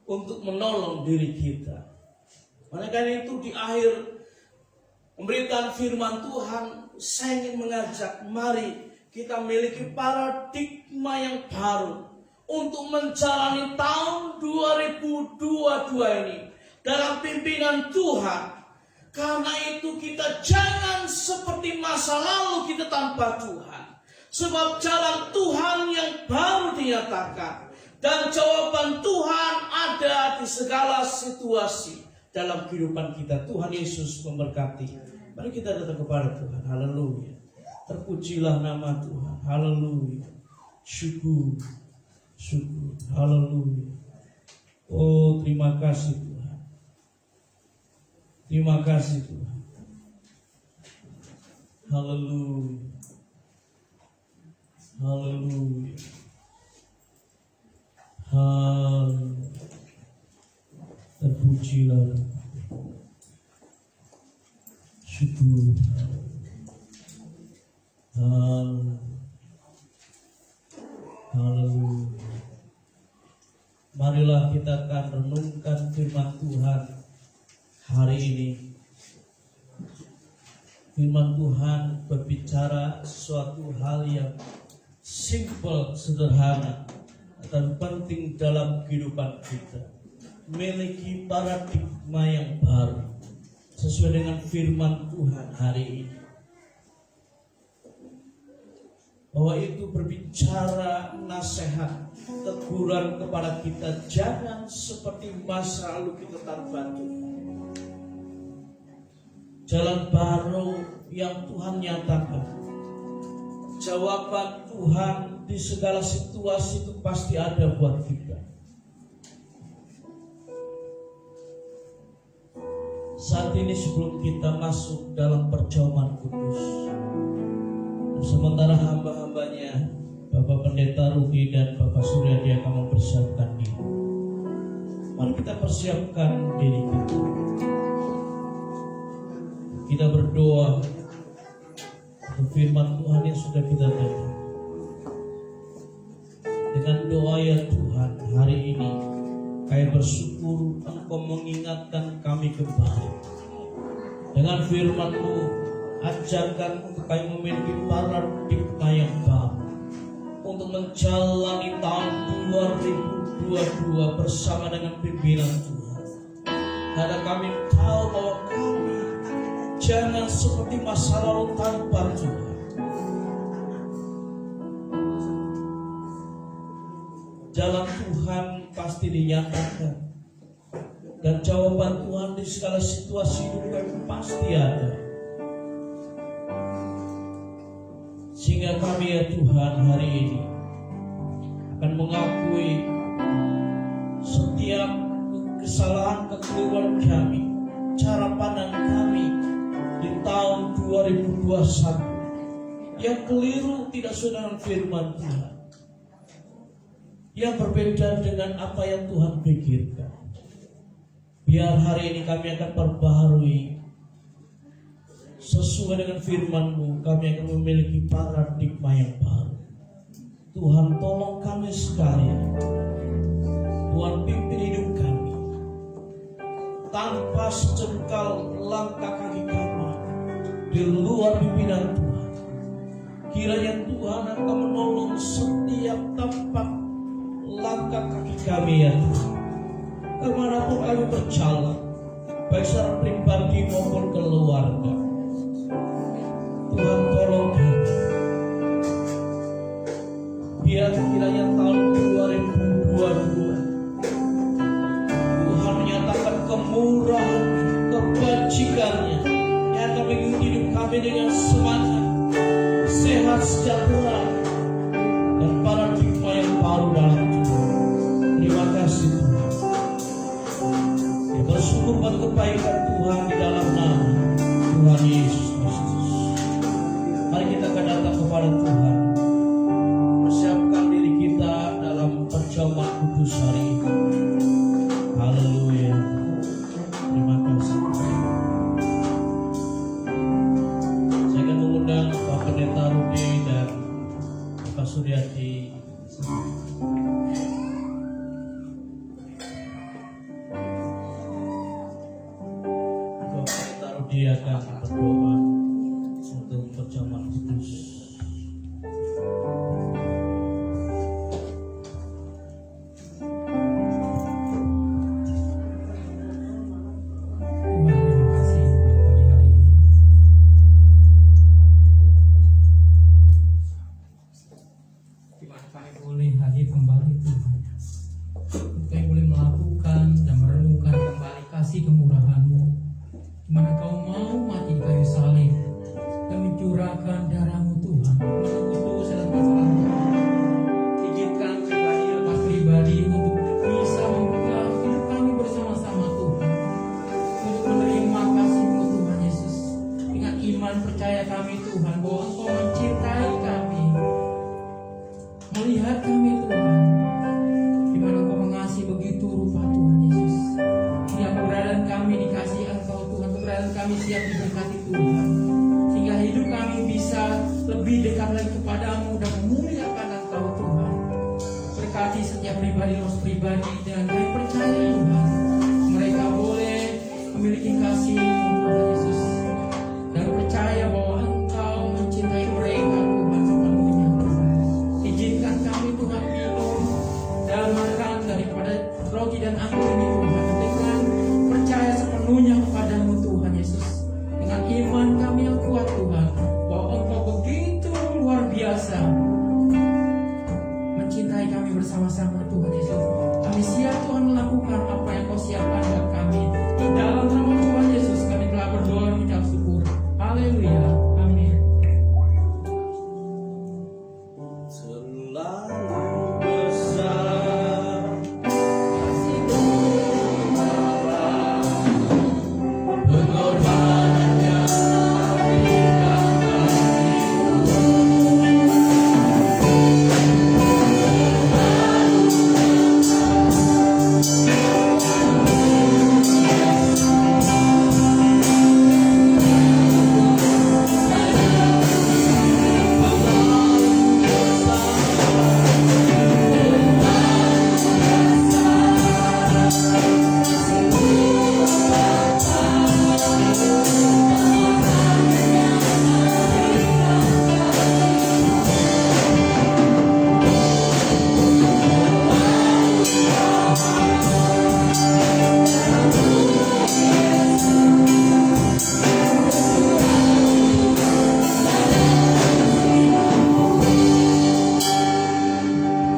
untuk menolong diri kita. Oleh karena itu di akhir pemberitaan firman Tuhan, saya ingin mengajak, mari kita memiliki paradigma yang baru untuk menjalani tahun 2022 ini dalam pimpinan Tuhan. Karena itu kita jangan seperti masa lalu kita tanpa Tuhan. Sebab jalan Tuhan yang baru dinyatakan dan jawaban Tuhan ada di segala situasi dalam kehidupan kita. Tuhan Yesus memberkati. Mari kita datang kepada Tuhan. Haleluya. Terpujilah nama Tuhan. Haleluya. Syukur. Syukur. Haleluya. Oh, terima kasih Tuhan. Terima kasih Tuhan. Haleluya. Haleluya. Haleluya. Terpujilah, syukur. Haleluya. Marilah kita akan renungkan firman Tuhan hari ini. Firman Tuhan berbicara suatu hal yang simple, sederhana, dan penting dalam kehidupan kita. Memiliki paradigma yang baru sesuai dengan firman Tuhan hari ini, bahwa itu berbicara nasihat, teguran kepada kita. Jangan seperti masa lalu kita tanpa Tuhan. Jalan baru yang Tuhan nyatakan, jawaban Tuhan di segala situasi itu pasti ada buat kita. Saat ini sebelum kita masuk dalam perjamuan kudus, sementara hamba-hambanya Bapak Pendeta Rudi dan Bapak Suryadi akan mempersiapkan diri, mari kita persiapkan diri kita. Kita berdoa untuk firman Tuhan yang sudah kita dengar. Dengan doa ya Tuhan, hari ini kami bersyukur Engkau mengingatkan kami kembali. Dengan firman-Mu, ajarkan untuk kami memiliki paradigma yang baru untuk menjalani tahun 2022 bersama dengan pimpinan Tuhan. Karena kami tahu bahwa kami jangan seperti masa lalu tanpa Tuhan. Jalan Tuhan pasti dinyatakan, dan jawaban Tuhan di segala situasi hidup kami pasti ada. Sehingga kami ya Tuhan hari ini akan mengakui setiap kesalahan kekeliruan kami, cara pandang kami di tahun 2021 yang keliru, tidak sesuai dengan firman Tuhan, yang berbeda dengan apa yang Tuhan pikirkan. Biar hari ini kami akan perbaharui sesuai dengan firman-Mu. Kami akan memiliki paradigma yang baru. Tuhan tolong kami sekalian. Tuhan pimpin hidup kami. Tanpa sejengkal langkah kaki kami di luar pimpinan Tuhan. Kiranya Tuhan akan menolong setiap tempat langkah kaki kami ya Tuhan. Kemanapun kami berjalan, baik secara pribadi maupun keluarga, Tuhan tolong kami. Biar kiranya tahun 2022 Tuhan menyatakan kemurahan, kebajikannya yang akan mengikuti hidup kami dengan semangat, sehat, sejahtera, dan paradigma yang baru dalam Tuhan. Terima kasih Tuhan. Bersyukur buat kebaikan Tuhan di dalam nama Tuhan Yesus Kristus. Mari kita akan datang kepada Tuhan, persiapkan diri kita dalam perjamuan kudus hari ini. Haleluya. Terima kasih. Saya akan mengundang Bapak Pendeta Rudi dan Bapak Suryadi. Dia akan berdoa untuk perjamuan kudus. Kami boleh hadir kembali Tuhan. Kami boleh melakukan dan merenungkan kembali kasih kemurahan-Mu, di mana Kau mau mati di kayu salib dan mencurahkan darah-Mu Tuhan, menebus dan kesalahan. Izinkan pribadi lepas pribadi untuk bisa membuka hidup kami bersama-sama Tuhan, untuk menerima kasih-Mu Tuhan Yesus. Dengan iman percaya kami Tuhan bahwa Engkau mencintai kami, melihat kami Tuhan, di mana Engkau mengasihi begitu rupa Tuhan Yesus. dan kami siap diberkati Tuhan, sehingga hidup kami bisa lebih dekat lagi kepadamu dan memuliakan Engkau Tuhan. Berkati setiap pribadi dan kami percaya Tuhan, mereka boleh memiliki kasih Tuhan Yesus, dan percaya bahwa Engkau mencintai mereka Tuhan sepenuhnya. Izinkan kami Tuhan minum dan makan daripada roti dan anggur ini Tuhan, dengan percaya sepenuhnya kepadamu Tuhan Yesus, dengan iman kami yang kuat Tuhan, bahwa Engkau begitu luar biasa mencintai kami bersama-sama Tuhan Yesus. Kami siap Tuhan melakukan apa yang Kau siapkan buat kami. Di dalam nama Tuhan Yesus kami telah berdoa dan mengucap syukur. Haleluya. Amin. Selalu besar Pengorbanannya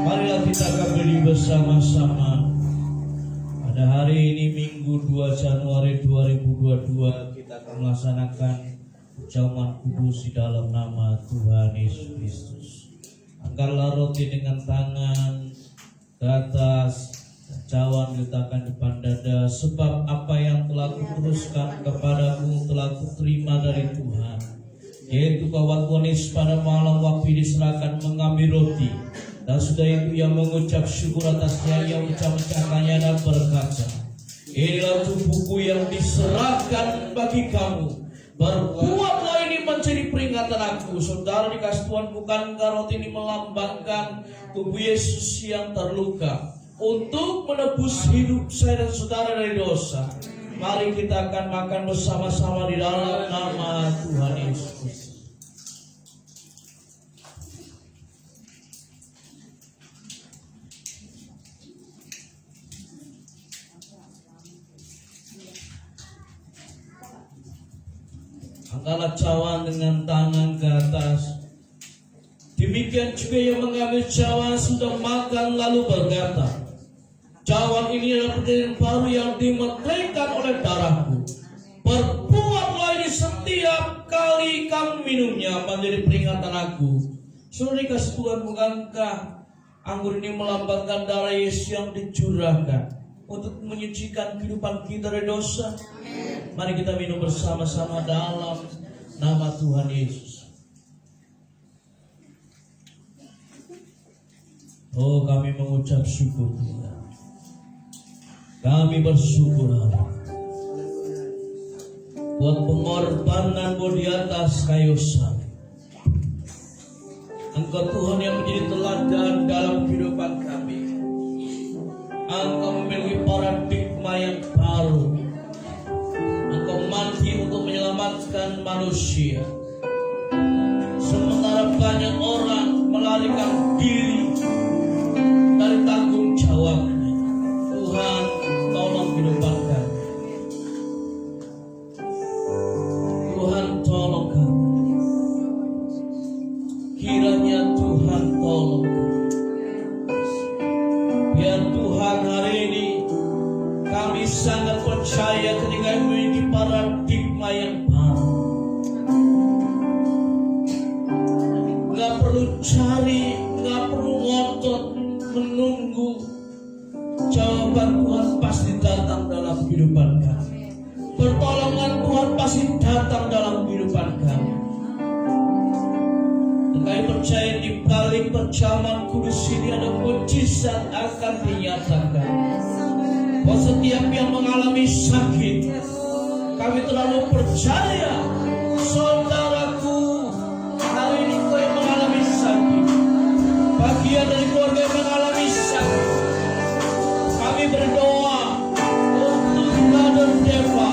Marilah kita berdiri bersama-sama. Pada hari ini Minggu 2 Januari 2022 kita akan melaksanakan perjamuan kudus di dalam nama Tuhan Yesus Kristus. Angkatlah roti dengan tangan ke atas, cawan diletakkan depan dada, sebab apa yang telah kuteruskan kepadamu telah kuterima dari Tuhan, yaitu bahwa Tuhan Yesus pada malam waktu diserahkan mengambil roti, dan sudah itu ia mengucap syukur atasnya, ia mencah-mecahkannya dan berkata, inilah tubuhku yang diserahkan bagi kamu, berbuatlah ini menjadi peringatan aku. Saudara dikasih Tuhan, bukankah roti ini melambangkan tubuh Yesus yang terluka untuk menebus hidup saya dan saudara dari dosa? Mari kita akan makan bersama-sama di dalam nama Tuhan Yesus. Angkatlah cawan dengan tangan ke atas. Demikian juga yang mengambil cawan sudah makan lalu berkata, cawan ini adalah perjanjian baru yang dimeteraikan oleh darahku. Perbuatlah ini setiap kali kamu minumnya menjadi peringatan aku. Saudara dikasih Tuhan, bukankah anggur ini melambangkan darah Yesus yang dicurahkan untuk menyucikan kehidupan kita dari dosa? Mari kita minum bersama-sama dalam nama Tuhan Yesus. Oh, kami mengucap syukur Tuhan. Kami bersyukur buat pengorbanan di atas kayu salib. Engkau Tuhan yang menjadi teladan dalam kehidupan kami. Engkau memiliki paradigma yang baru. Engkau mati untuk menyelamatkan manusia, sementara banyak orang melarikan diri dari tanggung jawabnya. Tuhan, tolong hidupkan kami. Tuhan, tolong kami. Kiranya Tuhan tolong kami. Biar Tuhan hari ini kami sangat percaya ketika memiliki paradigma yang baru. Gak perlu cari, gak perlu ngotot menunggu. Jawaban Tuhan pasti datang dalam kehidupan kami. Pertolongan Tuhan pasti datang dalam kehidupan kami. Kami percaya di balik perjamuan kudus ini ada mujizat akan dinyatakan. Bahwa setiap yang mengalami sakit, Kami terlalu percaya, saudaraku, hari ini kau yang mengalami sakit, bagian dari keluarga yang mengalami sakit. Kami berdoa untuk Brother Deva,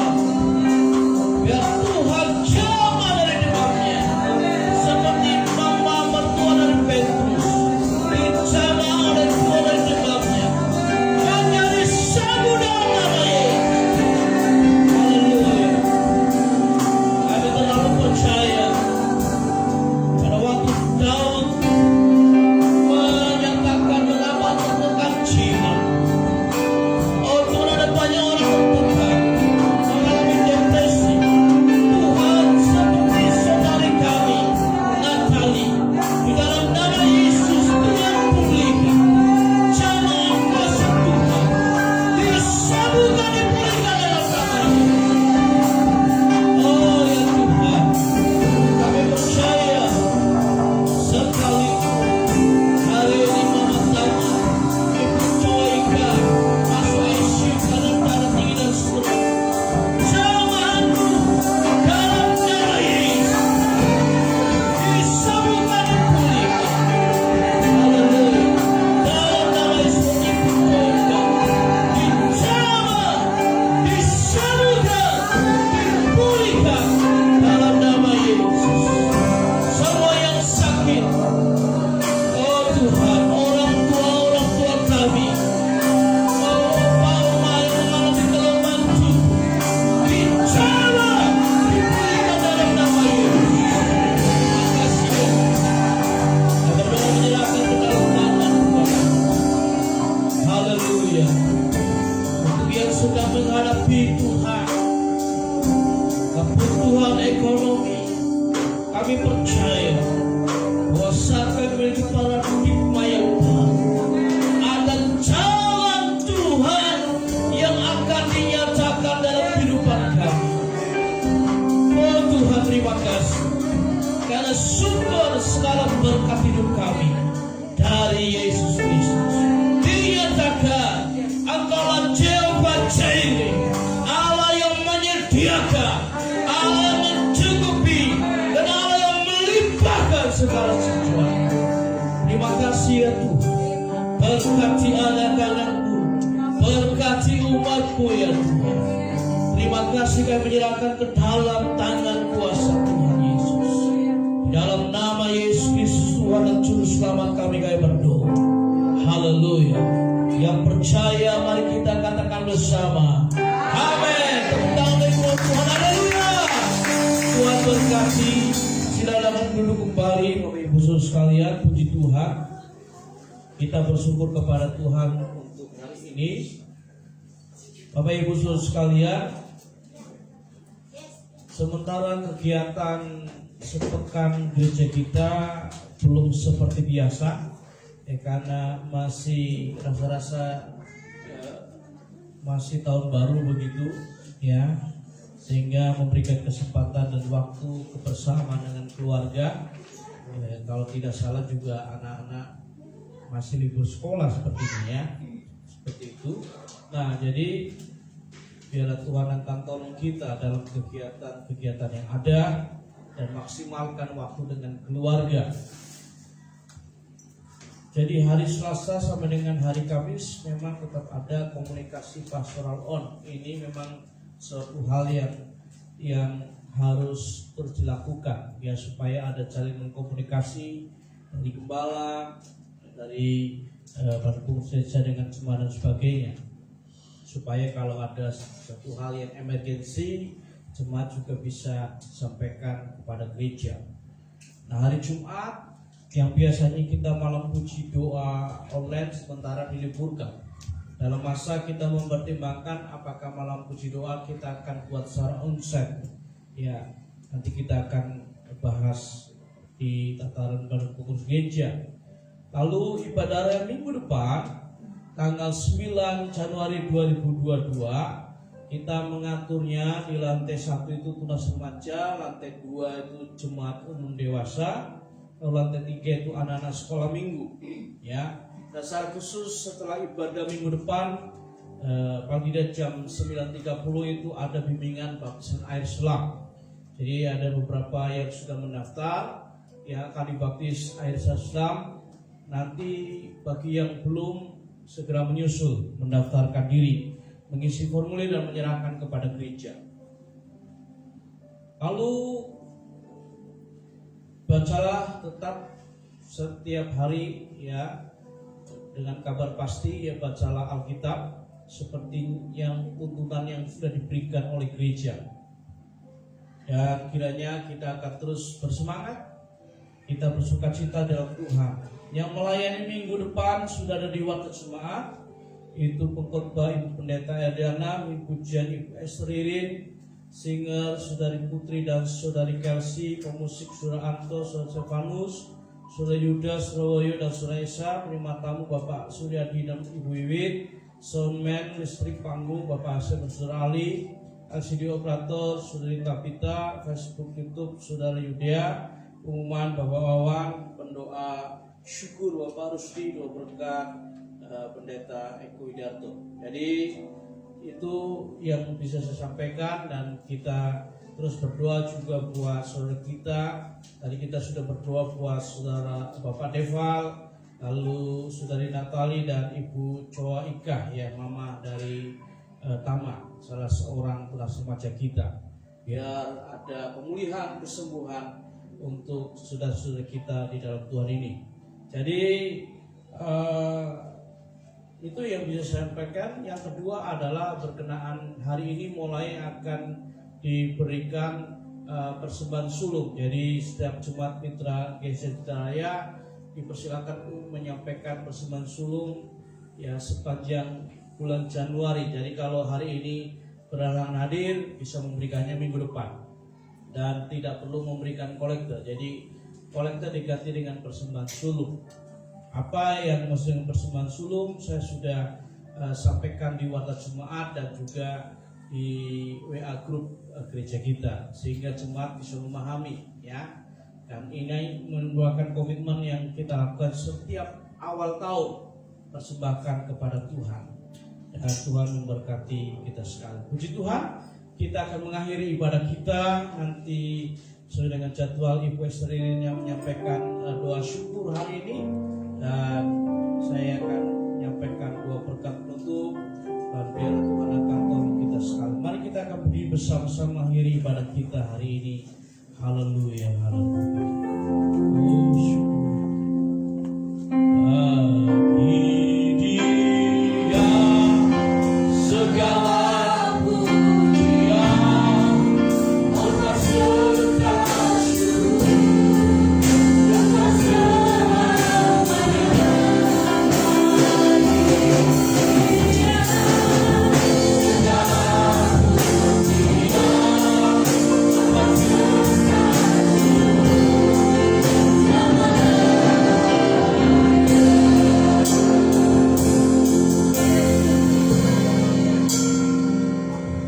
biar Tuhan jamah dari demamnya, seperti mama mertua dari Petrus, dijamah oleh Tuhan dari demamnya, menjadi sembuh dalam nama Yesus. Haleluya. Kami terlalu percaya pada waktu Daud menyatakan mengapa tertekan jiwa. Oh Tuhan, ada banyak orang tertekan, mengalami depresi. Tuhan, seperti saudari kami, Natali, di dalam nama Yesus Tuhan pulihkan. Jamah kuasa Tuhan disembuhkan, dipulihkan dalam nama Yesus. Oh ya Tuhan, kami percaya sekali hari ini Mama Tama, Ibu Joyka masuk ICU karena darah tinggi dan stroke. Jamah-Mu dalam nama Yesus disembuhkan, dipulihkan. Haleluya. Dalam nama Yesus Ibu Joyka dijamah, disembuhkan, dipulihkan dalam nama Yesus. Semua yang sakit, oh Tuhan, orang tua kami, oh Bapak yang mengalami kelemahan tubuh, dijamah, dipulihkan dalam nama Yesus. Makasih ya. Kami berdoa menyerahkan ke dalam tangan Tuhan. Haleluya. Untuk yang sedang menghadapi Tuhan kebutuhan ekonomi, kami percaya bahwa saat kami memiliki paradigma yang baru, ada jalan Tuhan yang akan dinyatakan dalam kehidupan kami. Oh Tuhan, terima kasih karena sumber segala berkat hidup kami dari Yesus Kristus. Dinyatakan Engkaulah Jehovah Jireh, Allah yang menyediakan, Allah yang mencukupi, dan Allah yang melimpahkan segala sesuatu. Terima kasih ya Tuhan. Berkati anak-anakmu, berkati umatmu ya Tuhan. Terima kasih kami menyerahkan ke dalam tangan kuasa Tuhan Yesus. Di dalam nama Yesus Kristus Tuhan dan Juru Selamat kami berdoa. Haleluya. Yang percaya mari kita katakan bersama, amin. Tepuk tangan bagi Tuhan. Haleluya. Tuhan berkati. Silakan duduk kembali Bapak Ibu Saudara sekalian. Puji Tuhan. Kita bersyukur kepada Tuhan untuk hari ini. Bapak Ibu Saudara sekalian, sementara kegiatan sepekan gereja kita belum seperti biasa, karena masih rasa-rasa masih tahun baru begitu ya, sehingga memberikan kesempatan dan waktu kebersamaan dengan keluarga. Kalau tidak salah juga anak-anak masih libur sekolah sepertinya, seperti itu. Nah, jadi biarlah Tuhan akan tolong kita dalam kegiatan-kegiatan yang ada dan maksimalkan waktu dengan keluarga. Jadi hari Selasa sampai dengan hari Kamis memang tetap ada komunikasi pastoral on. Ini memang suatu hal yang harus terus dilakukan ya, supaya ada jalinan komunikasi dari gembala, dari pengurus gereja dengan jemaat dan sebagainya, supaya kalau ada suatu hal yang emergensi, jemaat juga bisa sampaikan kepada gereja. Nah, hari Jumat yang biasanya kita malam puji doa online sementara diliburkan. Dalam masa kita mempertimbangkan apakah malam puji doa kita akan buat secara onsite. Ya, nanti kita akan bahas di tataran pengurus gereja. Lalu ibadah raya minggu depan tanggal 9 Januari 2022 kita mengaturnya di lantai 1 itu tunas remaja, lantai 2 itu jemaat umum dewasa, lantai 3 itu anak-anak sekolah minggu ya. Dan secara khusus setelah ibadah minggu depan Paling tidak jam 9.30 itu ada bimbingan baptisan air selam. Jadi ada beberapa yang sudah mendaftar yang akan dibaptis air selam. Nanti bagi yang belum segera menyusul mendaftarkan diri, mengisi formulir dan menyerahkan kepada gereja. Lalu bacalah tetap setiap hari ya, dengan kabar pasti ya, bacalah Alkitab seperti yang tuntunan yang sudah diberikan oleh gereja. Dan kiranya kita akan terus bersemangat, kita bersukacita dalam Tuhan. Yang melayani minggu depan sudah ada di Warta Jemaat, itu pengkhotbah Ibu Pendeta Erdiana, Ibu Jan, Ibu Esther Ririn, singer Saudari Putri dan Saudari Kelsey, pemusik Saudara Anto, Saudara Stefanus, Saudara Yuda, Saudara Woyo dan Saudara Esa, penerima tamu Bapak Suryadi dan Ibu Wiwit, soundman, listrik panggung Bapak Asep dan Saudara Ali, LCD operator Saudari Kapita, Facebook YouTube Saudara Yudea, pengumuman Bapak Wawan, pendoa syukur Bapak Rusdi, doa berkat Pendeta Eko Widarto. Jadi itu yang bisa saya sampaikan, dan kita terus berdoa juga buat saudara kita. Tadi kita sudah berdoa buat saudara Bapak Deval, lalu saudari Natali dan Ibu Coa Ika ya, mama dari Tama, salah seorang tunas remaja kita, biar ada pemulihan, kesembuhan untuk saudara-saudara kita di dalam Tuhan ini. Jadi itu yang bisa saya sampaikan. Yang kedua adalah berkenaan hari ini mulai akan diberikan persembahan sulung. Jadi setiap Jumat Mitra GC Raya dipersilakan menyampaikan persembahan sulung ya sepanjang bulan Januari. Jadi kalau hari ini berhalangan hadir, bisa memberikannya minggu depan dan tidak perlu memberikan kolektor. Jadi kolektor diganti dengan persembahan sulung. Apa yang maksud dengan persembahan sulung saya sudah sampaikan di Warta Jemaat dan juga di WA grup gereja kita, sehingga jemaat bisa memahami ya. Dan ini merupakan komitmen yang kita lakukan setiap awal tahun, persembahkan kepada Tuhan. Dan Tuhan memberkati kita sekali. Puji Tuhan, kita akan mengakhiri ibadah kita nanti sesuai dengan jadwal Ibu Esther yang menyampaikan doa syukur hari ini, dan saya akan menyampaikan doa berkat penutup, dan biar Tuhan akan tolong kita sekali. Mari kita akan berdiri bersama-sama mengakhiri ibadah kita hari ini. Haleluya, haleluya. Oh, syukur. Bagi Dia segala pujian, honor serta syukur, dan selamanya.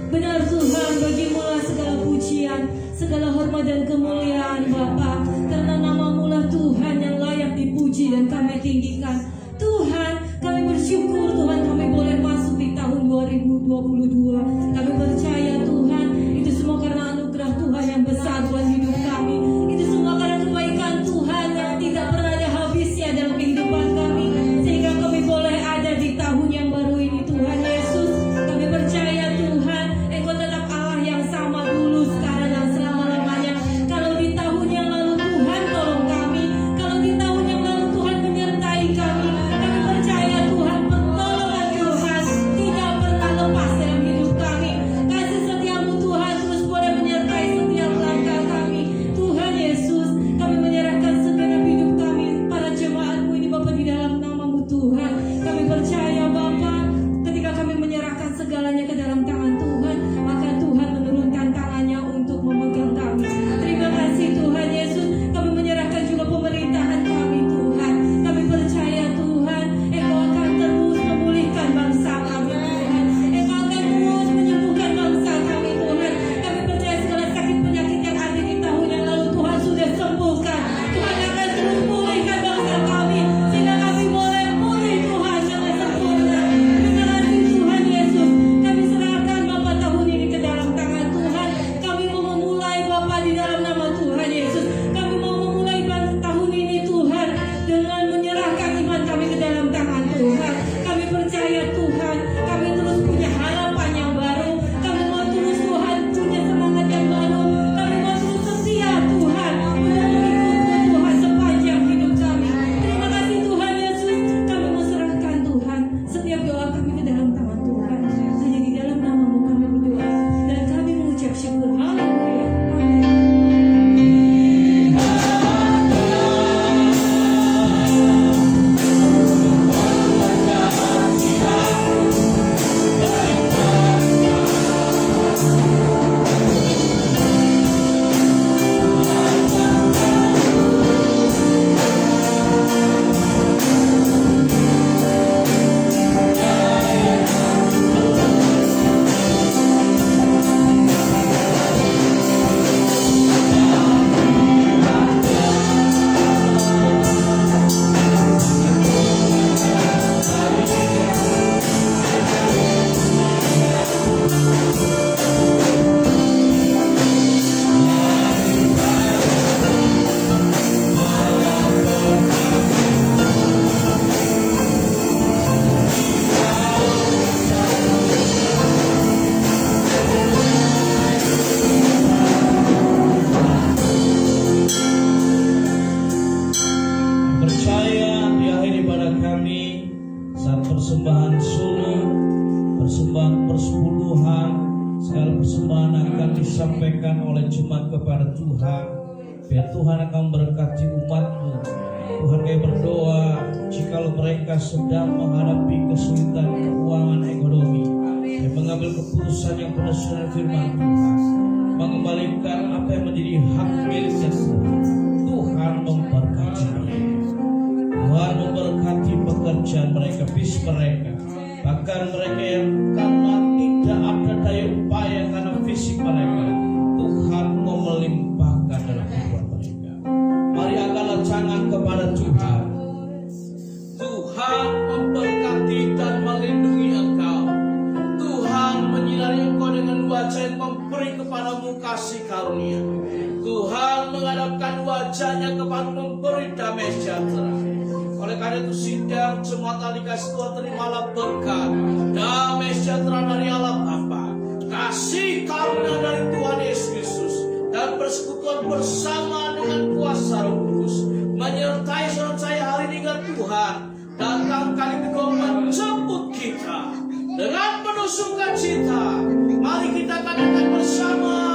Benar Tuhan, bagimu-lah segala pujian, segala hormat dan kemuliaan Bapa, karena nama-Mu lah Tuhan yang layak dipuji dan kami tinggikan. Tuhan, kami bersyukur Tuhan kami boleh masuk di tahun 2022. Kami percaya Tuhan, itu semua karena anugerah Tuhan yang besar buat hidup kami. Itu semua karena kebaikan Tuhan yang tidak pernah ada habisnya dalam kehidupan kami, sehingga kami boleh ada di tahun yang baru ini. Tuhan Yesus, kami percaya Tuhan, Engkau tetap Allah yang sama dulu, sekarang dan selama-lamanya. Kalau di tahun yang lalu Tuhan tolong kami, kalau di tahun yang lalu Tuhan menyertai kami percaya Tuhan pertolongan Tuhan tidak pernah lepas dalam hidup disampaikan oleh jemaat kepada Tuhan. Biar Tuhan akan berkati umat-Mu. Tuhan, kami berdoa jikalau mereka sedang menghadapi kesulitan keuangan ekonomi dan mengambil keputusan yang berdasarkan firman Tuhan, mengembalikan apa yang menjadi hak miliknya Tuhan. Tuhan memberkati mereka. Tuhan memberkati pekerjaan mereka, bisnis mereka. Bahkan mereka yang karena tidak ada daya upaya karena fisik mereka, Tuhan mau melimpahkan dalam kehidupan mereka. Mari angkatlah tangan kepada Tuhan. Tuhan memberkati dan melindungi engkau. Tuhan menyinari engkau dengan wajah yang memberi kepadamu kasih karunia. Tuhan menghadapkan wajahnya kepada memberi damai sejahtera. Oleh karena itu sidang jemaat ahli kasih Tuhan, terimalah berkat, damai sejahtera dari Allah Bapa, kasih karunia dari Tuhan Yesus Kristus, dan persekutuan bersama dengan kuasa Roh Kudus menyertai saudara saya hari ini dengan Tuhan datang kali kedua menjemput kita dengan penuh sukacita. Mari kita katakan bersama.